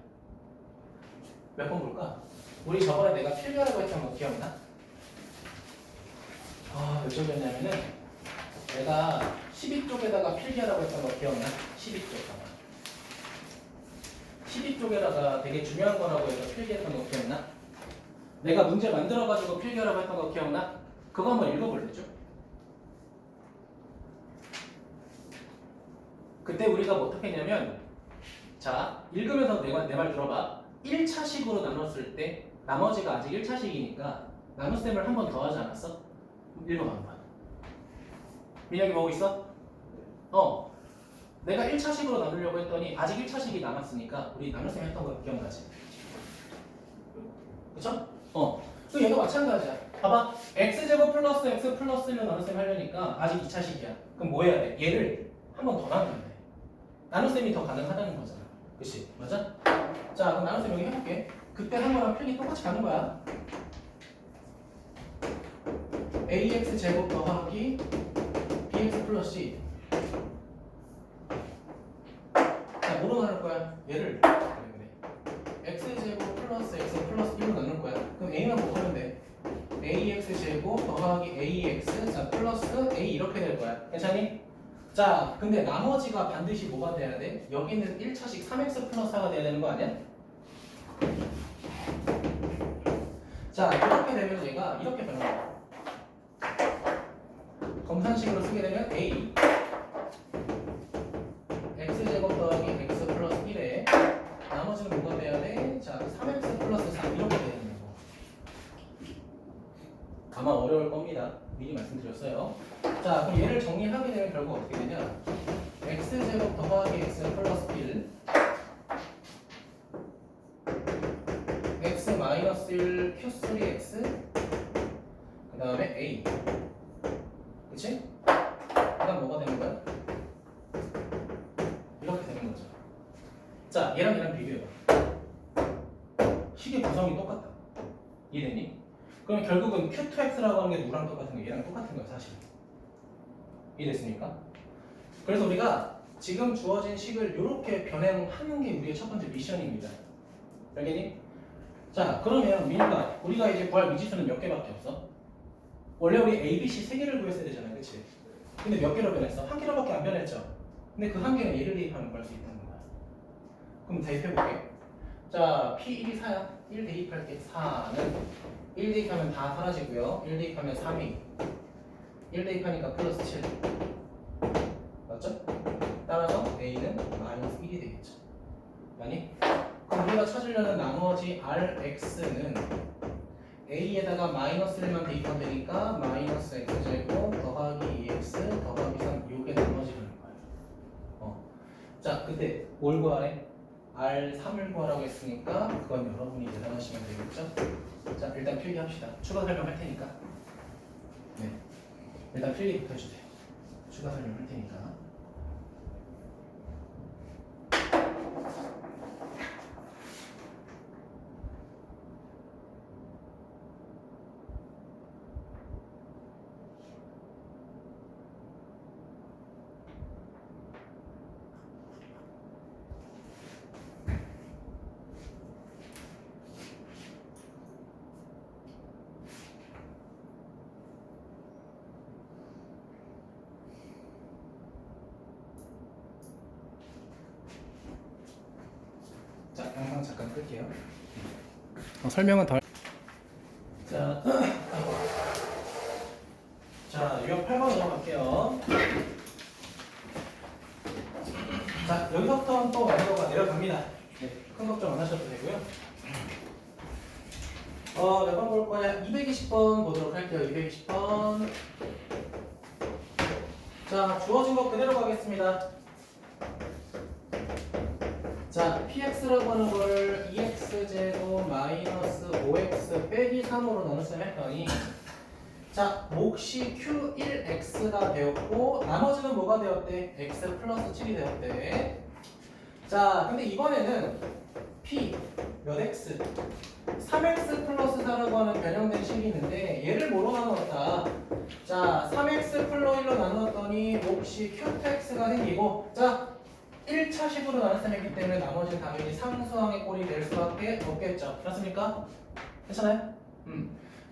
몇 번 볼까? 우리 저번에 내가 필기하라고 했던 거 기억나? 몇 쪽이었냐면은 내가 12쪽에다가 필기하라고 했던 거 기억나? 12쪽에다가 되게 중요한 거라고 해서 필기했던 거 기억나? 내가 문제 만들어가지고 필기하라고 했던 거 기억나? 그거 한번 읽어볼래 좀? 그때 우리가 뭐 어떻게 했냐면 자, 읽으면서 내 말 들어봐. 1차식으로 나눴을 때 나머지가 아직 1차식이니까 나눗셈을 한 번 더 하지 않았어? 읽어봐 한번. 민혁이 보고 있어? 내가 1차식으로 나누려고 했더니 아직 1차식이 남았으니까 우리 나눗셈 했던 거 기억나지? 그쵸? 또 얘도 마찬가지야. 봐봐. x제곱 플러스 x 플러스 1로 나눗셈 하려니까 아직 2차식이야. 그럼 뭐 해야 돼? 얘를 한 번 더 나누면 돼. 나눗셈이 더 가능하다는 거잖아. 그치? 맞아? 자, 그럼 나눗셈 여기 해볼게. 그때 한 거랑 필기 똑같이 가는 거야. ax 제곱 더하기 bx 플러스 c. 자, 뭐로 나눌 거야? 얘를 x 제곱 플러스 x 플러스 1로 나눌 거야. 그럼 a만 곱하면 돼. ax 제곱 더하기 ax 자 플러스 a 이렇게 될 거야. 괜찮니? 자, 근데 나머지가 반드시 뭐가 돼야 돼? 여기는 1차식 3x 플러스 4가 돼야 되는 거 아니야? 자, 이렇게 되면 얘가 이렇게 변합니다. 검산식으로 쓰게 되면 a x제곱 더하기 x 플러스 1에 나머지는 뭐가 돼야 돼? 자, 3x 플러스 4 이렇게 되는 거고. 아마 어려울 겁니다. 미리 말씀드렸어요. 자, 그럼 얘를 정리하게 되면 결국 어떻게 되냐? x제곱 더하기 x 플러스 1 x 마이너스 1 q3x 그 다음에 a 그치? 그 다음 뭐가 되는 거야? 이렇게 되는 거죠. 자, 얘랑 비교해봐. 식의 구성이 똑같다. 이해되니? 그럼 결국은 Q2X라고 하는 게 누구랑 똑같은 거야? 얘랑 똑같은 거야 사실. 이해됐습니까? 그래서 우리가 지금 주어진 식을 이렇게 변형하는 게 우리의 첫 번째 미션입니다. 알겠니? 자 그러면 민우가 우리가 이제 구할 미지수는 몇 개밖에 없어? 원래 우리 A, B, C 세 개를 구했어야 되잖아, 그치? 근데 몇 개로 변했어? 한 개로밖에 안 변했죠? 근데 그 한 개는 얘를 대입하면 구할 수 있다는 거야. 그럼 대입해볼게. 자, P1이 4야. 1 대입할게. 4는 1 대입하면 다 사라지고요. 1 대입하면 3이 1 대입하니까 플러스 7 맞죠? 따라서 A는 마이너스 1이 되겠죠. 아니? 그럼 우리가 찾으려는 나머지 RX는 A에다가 마이너스 1만 대입하면 되니까 마이너스 X제곱 더하기 2X 더하기 3 요게 나머지라는 거예요. 자, 그때 뭘 구하래? R3을 구하라고 했으니까 그건 여러분이 계산하시면 되겠죠? 자, 일단 필기합시다. 추가 설명할 테니까. 네, 일단 필기부터 해주세요. 추가 설명할 테니까. 자, 영상 잠깐 끌게요. 설명은 덜. 자, 자, 유형 8번 넘어갈게요. 자, 여기서부터는 또 완도가 내려갑니다. 네, 큰 걱정 안 하셔도 되고요. 몇 번 볼 거냐? 220번 보도록 할게요. 220번. 자, 주어진 거 그대로 가겠습니다. 자, px라고 하는 걸 2x제곱 마이너스 5x 빼기 3으로 나눴으면 했더니 자, 몫이 q1x가 되었고 나머지는 뭐가 되었대? x 플러스 7이 되었대. 자, 근데 이번에는 p 몇 x? 3x 플러스 4라고 하는 변형된 식이 있는데 얘를 뭐로 나누었다? 자, 3x 플러스 1로 나누었더니 몫이 q2x가 생기고 자, 1차 식으로 나눴기 때문에 나머지는 당연히 상수항의 꼴이 될 수밖에 없겠죠. 그렇습니까? 괜찮아요?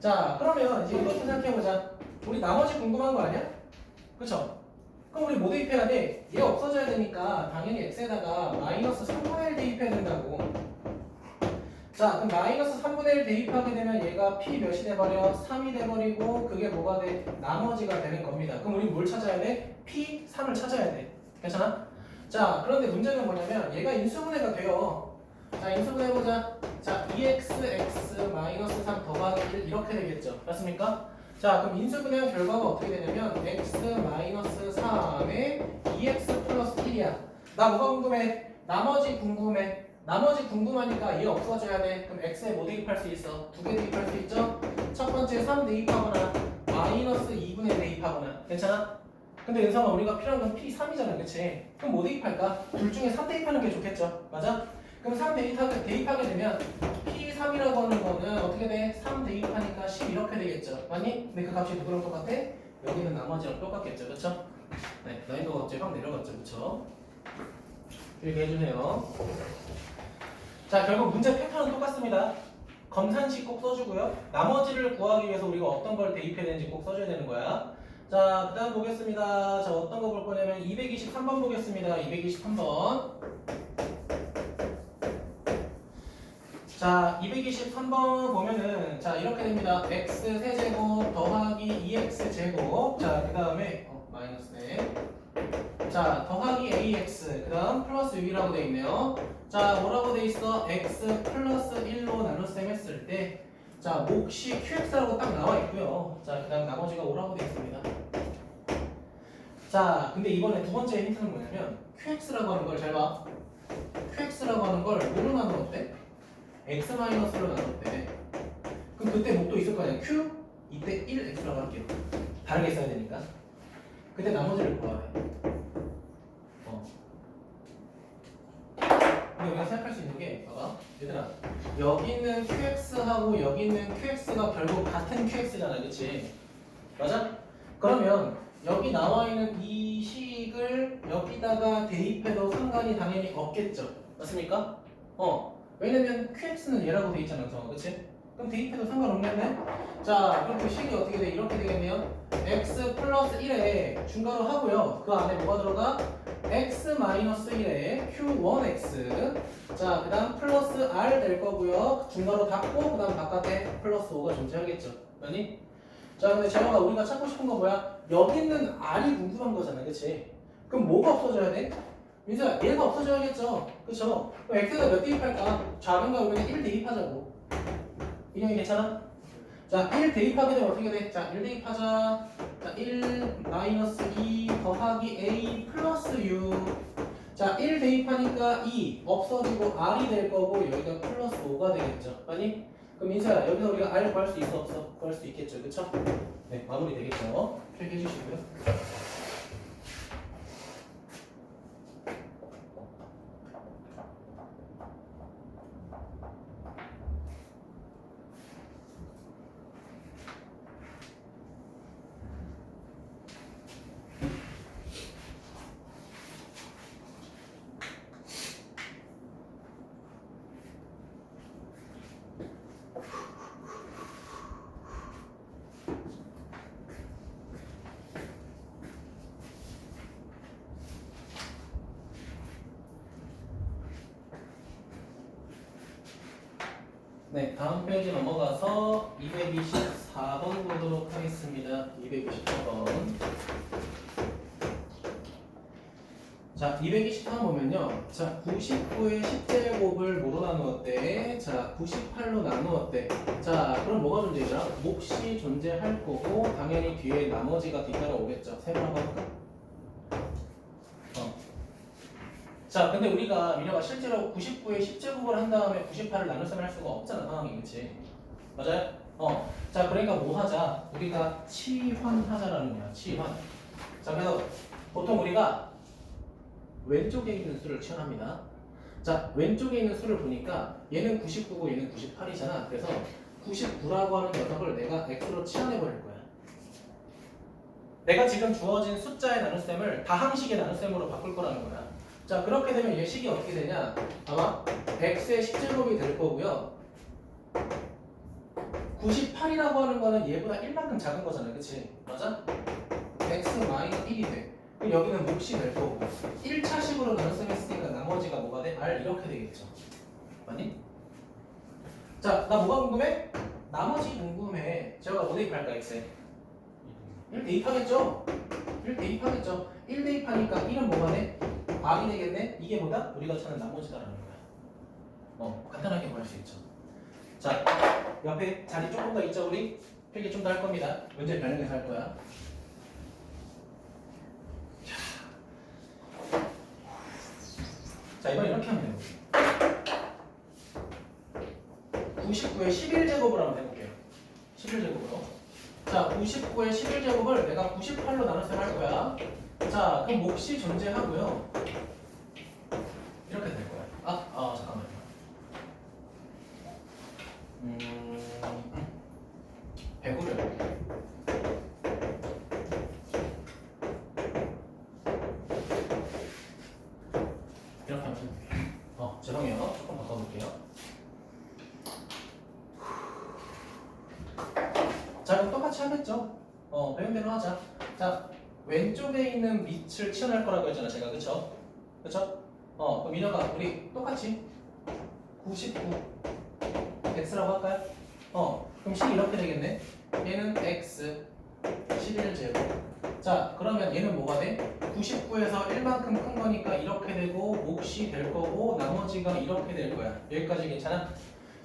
자, 그러면 이제 이것도 생각해보자. 우리 나머지 궁금한 거 아니야? 그쵸? 그럼 우리 뭐 대입해야 돼? 얘 없어져야 되니까 당연히 x에다가 마이너스 3분의 1 대입해야 된다고. 자, 그럼 마이너스 3분의 1 대입하게 되면 얘가 p 몇이 돼버려? 3이 돼버리고 그게 뭐가 돼? 나머지가 되는 겁니다. 그럼 우리 뭘 찾아야 돼? p 3을 찾아야 돼. 괜찮아? 자, 그런데 문제는 뭐냐면 얘가 인수분해가 돼요. 자, 인수분해해보자. 자, 2x 마이너스 3 더하기 1 이렇게 되겠죠. 맞습니까? 자, 그럼 인수분해한 결과가 어떻게 되냐면 x 마이너스 3에 2x 플러스 1이야. 나 뭐가 궁금해? 나머지 궁금해. 나머지 궁금하니까 얘 없어져야 돼. 그럼 x에 뭐 대입할 수 있어? 두 개 대입할 수 있죠? 첫 번째 3 대입하거나 마이너스 2분의 대입하거나. 괜찮아? 근데 은성아 우리가 필요한 건 P3이잖아, 그치? 그럼 뭐 대입할까? 둘 중에 3 대입하는 게 좋겠죠? 맞아? 그럼 3 대입하게 되면 P3이라고 하는 거는 어떻게 돼? 3 대입하니까 10 이렇게 되겠죠? 맞니? 근데 그 값이 누구랑 똑같아? 여기는 나머지랑 똑같겠죠, 그쵸? 네, 난이도가 갑자기 확 내려갔죠, 그쵸? 이렇게 해주세요. 자, 결국 문제 패턴은 똑같습니다. 검산식 꼭 써주고요. 나머지를 구하기 위해서 우리가 어떤 걸 대입해야 되는지 꼭 써줘야 되는 거야. 자, 그 다음 보겠습니다. 자, 어떤 거 볼 거냐면 223번 보겠습니다. 223번. 자, 223번 보면은 자, 이렇게 됩니다. x 세제곱 더하기 2x 제곱. 자, 그 다음에 마이너스네. 자, 더하기 ax. 그 다음 플러스 6이라고 돼 있네요. 자, 뭐라고 돼 있어? x 플러스 1로 나눗셈 했을 때 자, 몫이 qx라고 딱 나와 있고요. 자, 그 다음 나머지가 5라고 돼 있습니다. 자, 근데 이번에 두 번째 힌트는 뭐냐면 qx라고 하는 걸 잘 봐. qx라고 하는 걸 뭐로 나누었대? x-로 나눴대. 그럼 그때 몫도 있을 거 아니야. q 이때 1x라고 할게요. 다르게 써야 되니까. 그때 나머지를 구해야 돼. 근데 우리가 생각할 수 있는 게 봐봐. 얘들아, 여기 있는 QX하고 여기 있는 QX가 결국 같은 QX잖아, 그치? 맞아? 그러면 여기 나와 있는 이 식을 여기다가 대입해도 상관이 당연히 없겠죠. 맞습니까? 왜냐면 QX는 얘라고 돼 있잖아, 그치? 그럼 대입해도 상관없겠네? 자, 그럼 그 식이 어떻게 돼? 이렇게 되겠네요. x 플러스 1에 중괄호 하고요. 그 안에 뭐가 들어가? x 마이너스 1에 q1x. 자, 그 다음 플러스 r 될 거고요. 중괄호 닫고 그 다음 바깥에 플러스 5가 존재하겠죠. 아니? 자, 근데 재영아, 우리가 찾고 싶은 건 뭐야? 여기 있는 r이 궁금한 거잖아, 그치? 그럼 뭐가 없어져야 돼? 민수야, 얘가 없어져야겠죠. 그쵸? 그럼 x에다 몇 대입할까? 작은 거 여기는 1 대입하자고. 인형이 괜찮아? 자, 1 대입하게 되면 어떻게 돼? 자, 1 대입하자. 자, 1 마이너스 2 더하기 a 플러스 6. 자, 1 대입하니까 2 없어지고 r이 될 거고 여기가 플러스 5가 되겠죠. 아니? 그럼 민수야, 여기서 우리가 r 구할 수 있어 없어? 구할 수 있겠죠. 그쵸? 네, 마무리 되겠죠. 필기해 주시고요. 네, 다음 페이지 넘어가서 224번 보도록 하겠습니다. 224번. 자, 224번 보면요. 자, 99의 10제곱을 뭐로 나누었대? 자, 98로 나누었대. 자, 그럼 뭐가 존재하죠? 몫이 존재할 거고, 당연히 뒤에 나머지가 뒤따라오겠죠. 세로 한번 할까? 자, 근데 우리가 민혁아 실제로 99에 10제곱을 한 다음에 98을 나눌 셈을 할 수가 없잖아, 상황이. 그치? 맞아요? 자, 그러니까 뭐 하자? 우리가 치환하자라는 거야, 치환. 자, 그래서 보통 우리가 왼쪽에 있는 수를 치환합니다. 자, 왼쪽에 있는 수를 보니까 얘는 99고 얘는 98이잖아. 그래서 99라고 하는 녀석을 내가 x로 치환해 버릴 거야. 내가 지금 주어진 숫자의 나눗셈을 다항식의 나눗셈으로 바꿀 거라는 거야. 자, 그렇게 되면 얘 식이 어떻게 되냐? 아마 x의 10제곱이 될 거고요. 98이라고 하는 거는 얘보다 1만큼 작은 거잖아요. 그치? 맞아? x 마이너스 1이 돼. 그럼 여기는 몫이 될 거고 1차식으로 나눗셈 했으니까 나머지가 뭐가 돼? r 이렇게 되겠죠. 맞니? 자, 나 뭐가 궁금해? 나머지 궁금해. 제가 뭐 대입할까, x에? 1 대입하겠죠? 1 대입하겠죠? 1 대입하니까 1은 뭐가 돼? r이 되겠네? 이게 뭐다? 우리가 찾는 나머지다라는 거야. 간단하게 구할 수 있죠. 자, 옆에 자리 조금 더 있죠, 우리? 필기 좀 더 할 겁니다. 문제 변형해서 할 거야. 자, 이번 이렇게 하면 돼요. 99에 11제곱을 한번 해볼게요. 11제곱으로. 자, 99의 11제곱을 내가 98로 나눗셈 할 거야. 자, 그럼 몫이 존재하고요. 이렇게 될 거야. 잠깐만요. 100으로 이렇게 하면 돼요. 죄송해요. 조금 바꿔볼게요. 자, 그럼 똑같이 하겠죠? 배운 대로 하자. 자, 왼쪽에 있는 밑을 치환할 거라고 했잖아, 제가. 그쵸? 그쵸? 그럼 민혁아, 우리 똑같이 99 x라고 할까요? 그럼 식이 이렇게 되겠네. 얘는 x 11제곱. 자, 그러면 얘는 뭐가 돼? 99에서 1만큼 큰 거니까 이렇게 되고 몫이 될 거고 나머지가 이렇게 될 거야. 여기까지 괜찮아?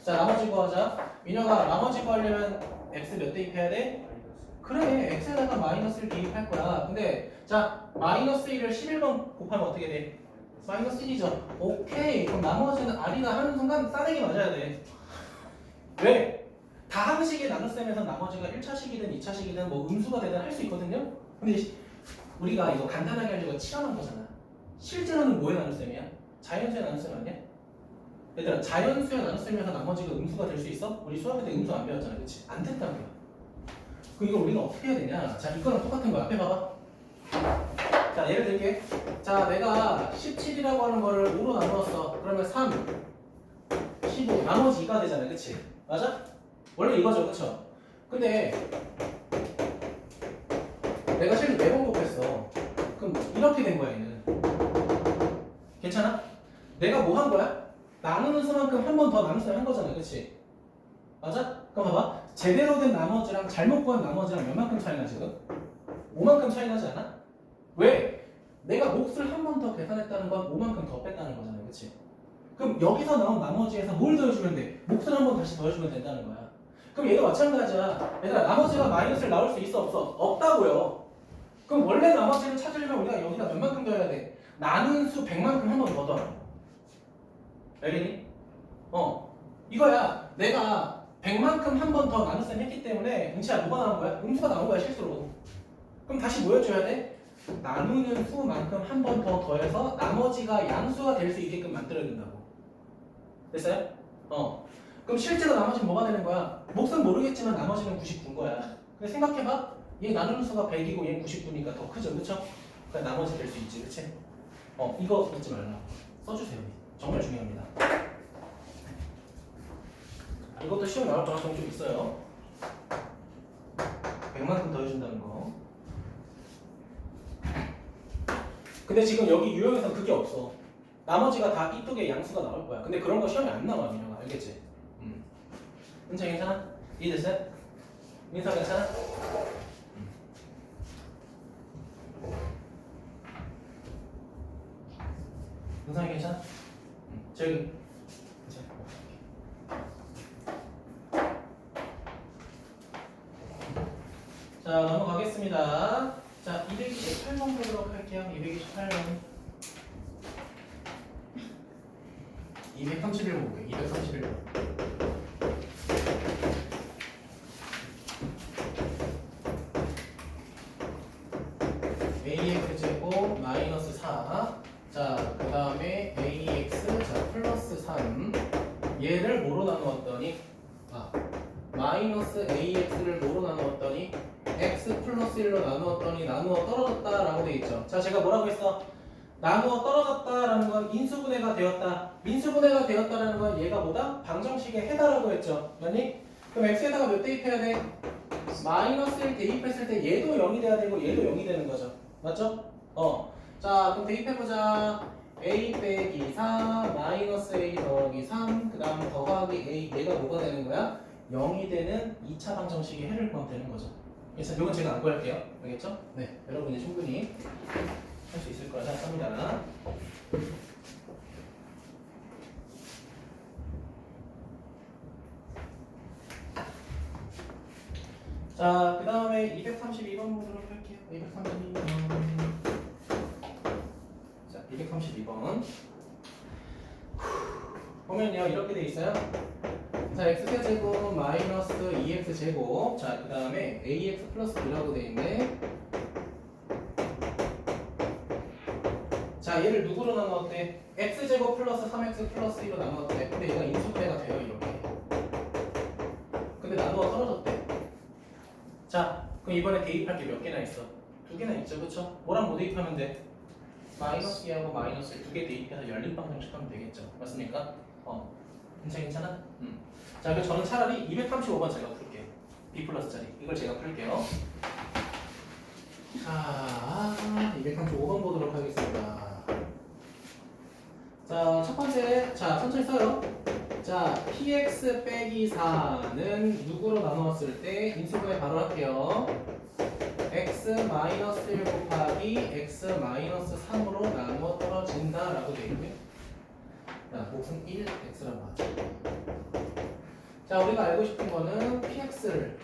자, 나머지 구하자. 민혁아, 나머지 구하려면 x 몇 대입해야 돼? 그래, x에다가 마이너스를 대입할 거야. 근데 자, 마이너스 1을 11번 곱하면 어떻게 돼? 마이너스 1이죠. 오케이. 그럼 나머지는 r이다 하는 순간 싸대기 맞아야 돼. 왜? 다항식의 나눗셈에서 나머지가 1차식이든 2차식이든 뭐 음수가 되든 할 수 있거든요. 근데 우리가 이거 간단하게 하려고 치환한 거잖아. 실제로는 뭐의 나눗셈이야? 자연수의 나눗셈 아니야? 얘들아 자연수야 나눗셈에서 나머지가 음수가 될 수 있어? 우리 수학할 때 음수 안 배웠잖아, 그치? 안 된다는 거야. 그럼 이걸 우리가 어떻게 해야 되냐? 자, 이거랑 똑같은 거야. 앞에 봐봐. 자, 예를 들게. 자, 내가 17이라고 하는 거를 5로 나누었어. 그러면 3, 15, 나머지 2가 되잖아, 그치? 맞아? 원래 이거죠, 그쵸? 근데 내가 실을 4번 곱했어. 그럼 이렇게 된 거야, 얘는. 괜찮아? 내가 뭐 한 거야? 나누는 수만큼 한 번 더 나눗셈 한 거잖아, 그치? 맞아? 그럼 봐봐. 제대로 된 나머지랑 잘못 구한 나머지랑 몇만큼 차이 나 지금? 5만큼 차이 나지 않아? 왜? 내가 몫을 한 번 더 계산했다는 건 5만큼 더 뺐다는 거잖아, 그치? 그럼 여기서 나온 나머지에서 뭘 더해주면 돼? 몫을 한 번 다시 더해주면 된다는 거야. 그럼 얘도 마찬가지야. 얘들아, 나머지가 마이너스를 나올 수 있어, 없어? 없다고요. 그럼 원래 나머지를 찾으려면 우리가 여기다 몇만큼 더해야 돼? 나눈 수 100만큼 한 번 더 더해. 알겠니? 이거야. 내가 100만큼 한 번 더 나눗셈 했기 때문에 응치야 뭐가 나온 거야? 음수가 나온 거야, 실수로. 그럼 다시 뭐 해줘야 돼? 나누는 수만큼 한 번 더 더해서 나머지가 양수가 될 수 있게끔 만들어야 된다고. 됐어요? 그럼 실제로 나머지는 뭐가 되는 거야? 몫은 모르겠지만 나머지는 99인 거야. 근데 생각해봐. 얘 나누는 수가 100이고 얘 99니까 더 크죠, 그쵸? 그러니까 나머지 될 수 있지, 그치? 이거 잊지 말라. 써주세요. 정말 중요합니다. 이것도 시험 나올 가능성이 좀 있어요. 100만큼 더해준다는 거. 근데 지금 여기 유형에서 그게 없어. 나머지가 다 이쪽에 양수가 나올 거야. 근데 그런 거 시험에 안 나와, 민영아. 알겠지? 은채 괜찮아? 이해됐어요? 민서 괜찮아? 은성이 괜찮아? 저기 괜찮아? 자, 넘어가겠습니다. 자, 228번 보도록 할게요. 228번. 231번 볼게요. 231번. AX제곱 마이너스 4. 자, 그 다음에 AX 자, 플러스 3. 얘를 뭐로 나누었더니 마이너스 AX를 뭐로 나누었더니 X 플러스 1로 나누었더니 나누어 떨어졌다 라고 돼 있죠. 자, 제가 뭐라고 했어? 나누어 떨어졌다라는 건 인수분해가 되었다. 민수분해가 되었다라는 건 얘가 뭐다? 방정식의 해다라고 했죠. 맞니? 그럼 x에다가 몇 대입해야 돼? 마이너스 1 대입했을 때 얘도 0이 돼야 되고 얘도 0이 되는 거죠. 맞죠? 자, 그럼 대입해보자. a 빼기 4 마이너스 a 더하기 3 그 다음 더하기 a 얘가 뭐가 되는 거야? 0이 되는 2차 방정식의 해를 구하면 되는 거죠. 그래서 이건 제가 안 구할게요. 알겠죠? 네, 여러분이 충분히 할 수 있을 거라 생각합니다. 자, 그 다음에 232번 보도록 할게요. 232번. 자, 232번. 보면요, 이렇게 돼 있어요. 자, x제곱 마이너스 2x제곱. 자, 그 다음에 ax 플러스 2라고 돼 있네. 자, 얘를 누구로 나누었대? x제곱 플러스 3x 플러스 2로 나누었대. 근데 얘가 인수분해가 돼요, 이렇게. 근데 나누어 떨어졌대. 자, 그럼 이번에 대입할 게 몇 개나 있어? 2개나 있죠, 그쵸? 뭐랑 뭐 대입하면 돼? 마이너스 2하고 마이너스 2개 대입해서 열린 방정식 하면 되겠죠. 맞습니까? 괜찮아? 자, 그럼 저는 차라리 235번 제가 풀게요. b 플러스짜리. 이걸 제가 풀게요. 자, 235번 보도록 하겠습니다. 자, 첫 번째, 자, 천천히 써요. 자, px 빼기 4는 누구로 나누었을 때 인수분해 바로 할게요. x 마이너스 1 곱하기 x 마이너스 3으로 나누어 떨어진다 라고 되어 있고요. 자, 몫은 1, x라고 하죠. 자, 우리가 알고 싶은 거는 px를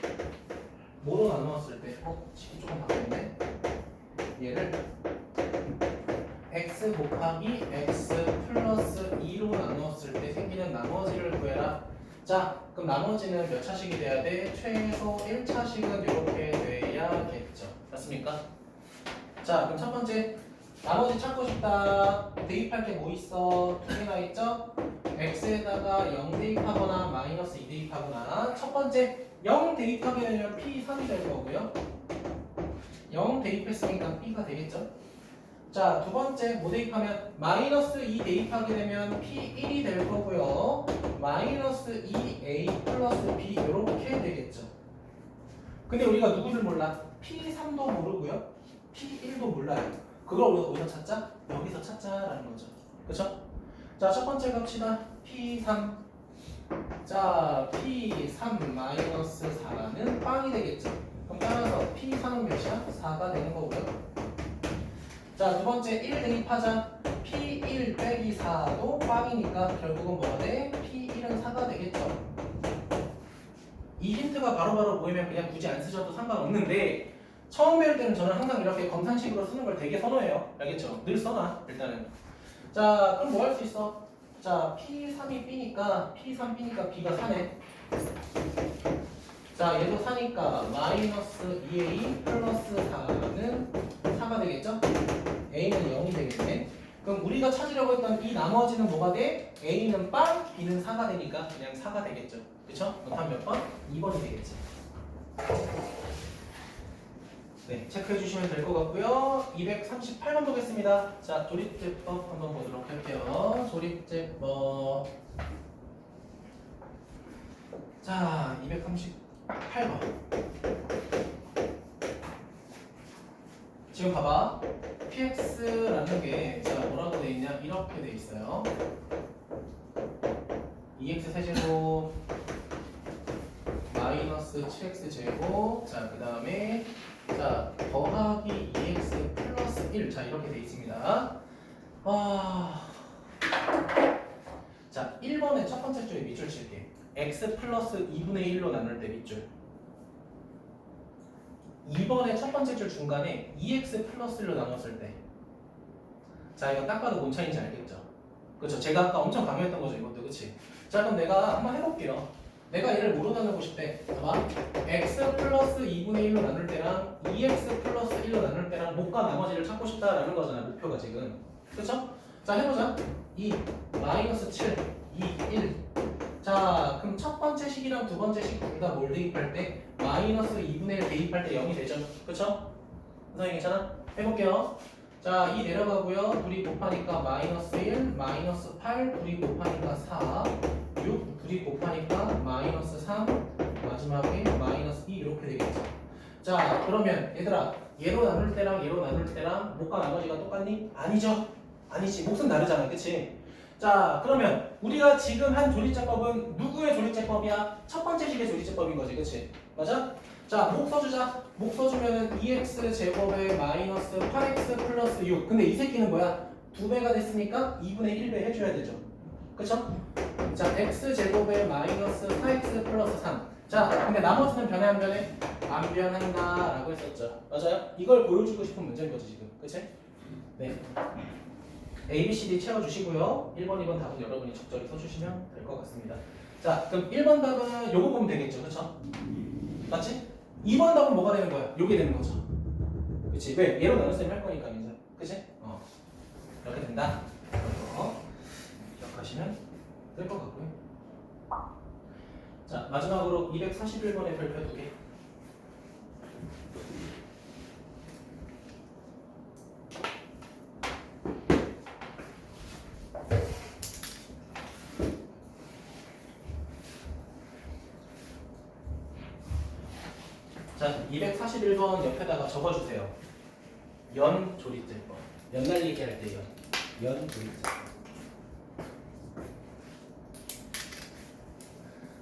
뭐로 나누었을 때 식이 조금 바뀌었네. 얘를 x 곱하기 x 플러스 2로 나누었을 때 생기는 나머지를 구해라. 자, 그럼 나머지는 몇 차식이 돼야 돼? 최소 1차식은 이렇게 돼야겠죠. 맞습니까? 자, 그럼 첫 번째 나머지 찾고 싶다. 대입할 게 뭐 있어? 두 개나 있죠? x에다가 0 대입하거나 마이너스 2 대입하거나. 첫 번째 0 대입하게 되면 p3이 될 거고요. 0 대입했으니까 p가 되겠죠? 자, 두 번째 뭐 대입하면 마이너스 2 대입하게 되면 p1이 될 거고요. 마이너스 2a 플러스 b 이렇게 되겠죠. 근데 우리가 누구를 몰라? p3도 모르고요. p1도 몰라요. 그걸 우리가 어디서 찾자? 여기서 찾자라는 거죠. 그쵸? 자, 첫 번째 갑시다. p3. 자, p3 마이너스 4는 빵이 되겠죠. 그럼 따라서 p3은 몇이야? 4가 되는 거고요. 자, 두 번째 1 대입하자. p1 빼기 4도 빵이니까 결국은 뭐가 돼? p1은 4가 되겠죠. 이 힌트가 바로바로 보이면 그냥 굳이 안 쓰셔도 상관없는데 처음 배울 때는 저는 항상 이렇게 검산식으로 쓰는 걸 되게 선호해요. 알겠죠? 늘 써놔 일단은. 자, 그럼 뭐 할 수 있어? 자, p3이 b니까 p3 b니까 b가 4네. 자, 얘도 4니까 마이너스 2a 플러스 4는 4가 되겠죠? a는 0이 되겠네. 그럼 우리가 찾으려고 했던 이 나머지는 뭐가 돼? a는 빵, b는 4가 되니까 그냥 4가 되겠죠. 그쵸? 그럼 다음 몇 번? 2번이 되겠지. 네, 체크해 주시면 될 것 같고요. 238번 보겠습니다. 자, 조립제법 한번 보도록 할게요. 조립제법. 자, 238번. 지금 봐봐. px라는 게 자, 뭐라고 돼 있냐? 이렇게 돼 있어요. 2x 세제곱 마이너스 7x 제곱. 자, 그 다음에 자, 더하기 2x 플러스 1. 자, 이렇게 돼 있습니다. 자, 1번의 첫 번째 줄에 밑줄 칠게. x 플러스 2분의 1로 나눌 때 밑줄. 2번의 첫 번째 줄 중간에 2x 플러스 1로 나눴을 때. 자, 이거 딱 봐도 뭔 차이인지 알겠죠? 그렇죠? 제가 아까 엄청 강조했던 거죠, 이것도. 그치? 자, 그럼 내가 한번 해볼게요. 내가 얘를 뭐로 나누고 싶대? 봐봐. x 플러스 2분의 1로 나눌 때랑 2x 플러스 1로 나눌 때랑 목과 나머지를 찾고 싶다라는 거잖아, 목표가 지금. 그쵸? 자, 해보자. 2, 마이너스 7, 2, 1. 자, 그럼 첫 번째 식이랑 두 번째 식 둘 다 뭘 대입할 때? 마이너스 2분의 1 대입할 때 0이 되죠. 그쵸? 선생님 괜찮아? 해볼게요. 자, 2 내려가고요. 둘이 곱하니까 마이너스 1, 마이너스 8, 둘이 곱하니까 4, 6, 둘이 곱하니까 마이너스 3, 마지막에 마이너스 2 이렇게 되겠죠. 자, 그러면 얘들아, 얘로 나눌 때랑 얘로 나눌 때랑 목과 나머지가 똑같니? 아니죠. 아니지. 몫은 다르잖아. 그치? 자, 그러면 우리가 지금 한 조립제법은 누구의 조립제법이야? 첫 번째 식의 조립제법인 거지. 그치? 맞아? 자, 목 써주자. 목 써주면은 2x 제곱에 마이너스 8x 플러스 6. 근데 이 새끼는 뭐야? 2배가 됐으니까 2분의 1배 해줘야 되죠. 그쵸? 자, x 제곱에 마이너스 4x 플러스 3. 자, 근데 나머지는 변해 안 변해? 안 변한다 라고 했었죠. 맞아요? 이걸 보여주고 싶은 문제인 거지 지금. 그치? 네. A, B, C, D 채워주시고요. 1번, 2번 답은 여러분이 적절히 써주시면 될 것 같습니다. 자, 그럼 1번 답은 요거 보면 되겠죠. 그쵸? 맞지? 2번 답은 뭐가 되는 거야? 요게 되는 거죠. 그치? 왜? 얘로 나눗셈 할 거니까 이제. 그치? 이렇게 된다. 이거 기억하시면 될 것 같고요. 자, 마지막으로 241번의 별표 2개. 자, 241번 옆에다가 적어주세요. 연 조립제법. 연 날리기 할 때 연 조립제법.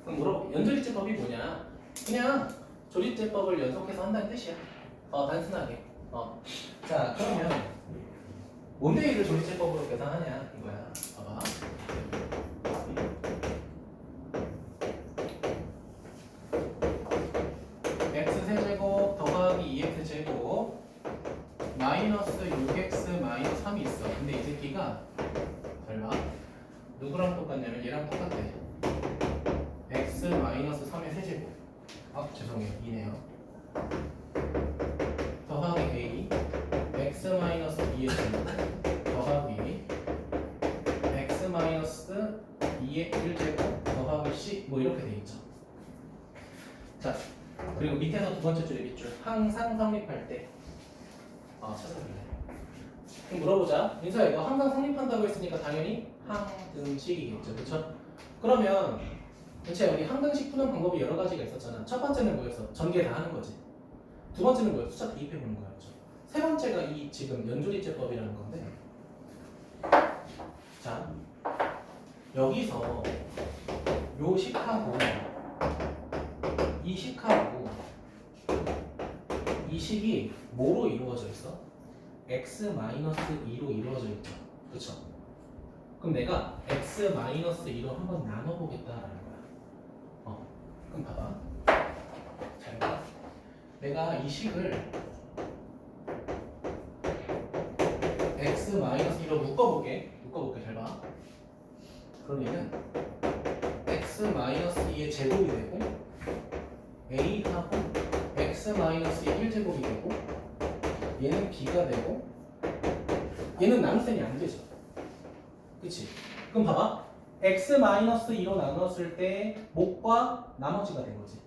그럼 연 조립제법이 뭐냐? 그냥 조립제법을 연속해서 한다는 뜻이야. 단순하게. 자, 그러면 뭔데 이를 조립제법으로 계산하냐 이거야. 봐봐. x세제곱 더하기 2x제곱 마이너스 6x 마이너스 3이 있어. 근데 이 새끼가 잘 봐. 누구랑 똑같냐면 얘랑 똑같아. x 마이너스 3의 세제곱. 죄송해요. 2네요. 더하기 a x 마이너스 2의 제곱. 자, 그리고 밑에서 두 번째 줄에 밑줄 항상 성립할 때 찾아볼래. 그럼 물어보자. 민서야, 이거 항상 성립한다고 했으니까 당연히 항등식이겠죠, 그렇죠? 그러면 대체 여기 항등식 푸는 방법이 여러 가지가 있었잖아. 첫 번째는 뭐였어? 전개 다 하는 거지. 두 번째는 뭐였어? 숫자 대입해 보는 거였죠. 세 번째가 이 지금 연조리제법이라는 건데. 자, 여기서 요 식하고 이 식하고 이 식이 뭐로 이루어져 있어? x-2로 이루어져 있죠. 그쵸? 그럼 내가 x-2로 한번 나눠보겠다라는 거야. 그럼 봐봐. 잘 봐. 내가 이 식을 x-2로 묶어볼게. 잘 봐. 그럼 얘는 x-2의 제곱이 되고 a하고 x-의 1제곱이 되고 얘는 b가 되고 얘는 나눗셈이 안 되죠. 그치? 그럼 봐봐. x-2로 나눴을 때 목과 나머지가 된 거지.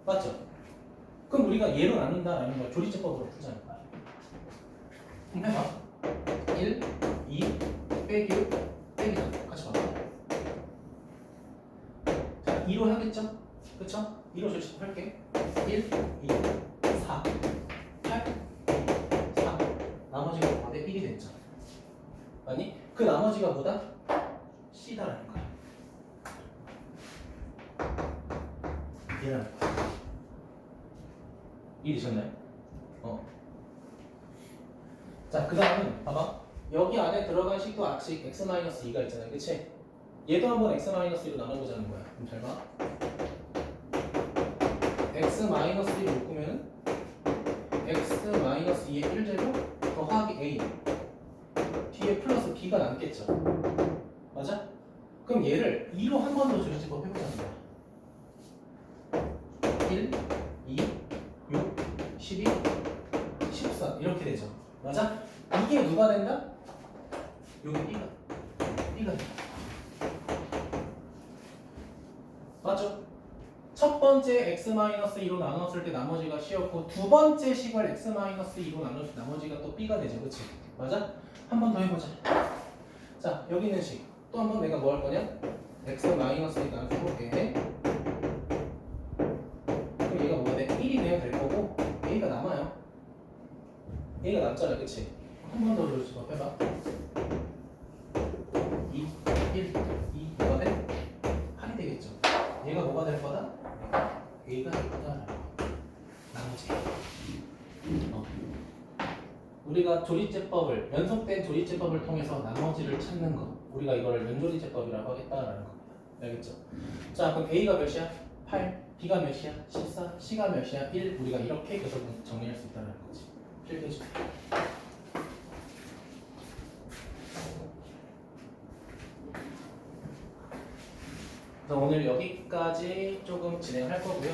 맞죠? 그럼 우리가 얘로 나눈다라는 걸 조리제법으로 풀자는 거야. 그럼 해봐. 1, 2, 빼기 6, 빼기 4. 같이 봐봐. 자, 2로 하겠죠? 그쵸? 2로 조리제법 할게. 1, 2, 4, 8, 4. 나머지가 뭐대 1이 됐죠. 아니? 그 나머지가 뭐다? C다라는 거야. 얘라는 거야. 이해되셨나요? 자, 그 다음은 봐봐. 여기 안에 들어간 식도 악식 x-2가 있잖아요. 그치? 얘도 한번 x-2로 나눠보자는 거야. 그럼 잘 봐. x-2를 묶으면 x-2의 1제곱 더하기 a 뒤에 플러스 b가 남겠죠. 맞아? 그럼 얘를 2로 한 번 더 조리제법 해보자는 거야. 1, 2, 6, 12, 14 이렇게 되죠. 맞아? 이게 누가 된다? 요게 B가 된다. 맞죠? 첫 번째 x-2로 나눴을 때 나머지가 C였고 두 번째 식을 x-2로 나눴을 때 나머지가 또 B가 되죠. 그치? 맞아? 한 번 더 해보자. 자, 여기 있는 식 또 한 번 내가 뭐 할 거냐? x-2 나눠볼게. 그럼 얘가 뭐가 돼? 1이 되면 될 거고 A가 남아요. A가 남잖아. 그치? 한 번 더 조리제법 해봐. 2, 1, 2 뭐가 돼? 8이 되겠죠. 얘가 뭐가 될 거다? A가 될 거다. 나머지. 우리가 조리제법을 연속된 조리제법을 통해서 나머지를 찾는 거. 우리가 이거를 연조리제법이라고 하겠다라는 겁니다. 알겠죠? 자, 그럼 A가 몇이야? 8. B가 몇이야? 14. C가 몇이야? 1. 우리가 이렇게 계속 정리할 수 있다는 거지. 필기해줘. 그래서 오늘 여기까지 조금 진행할 거고요.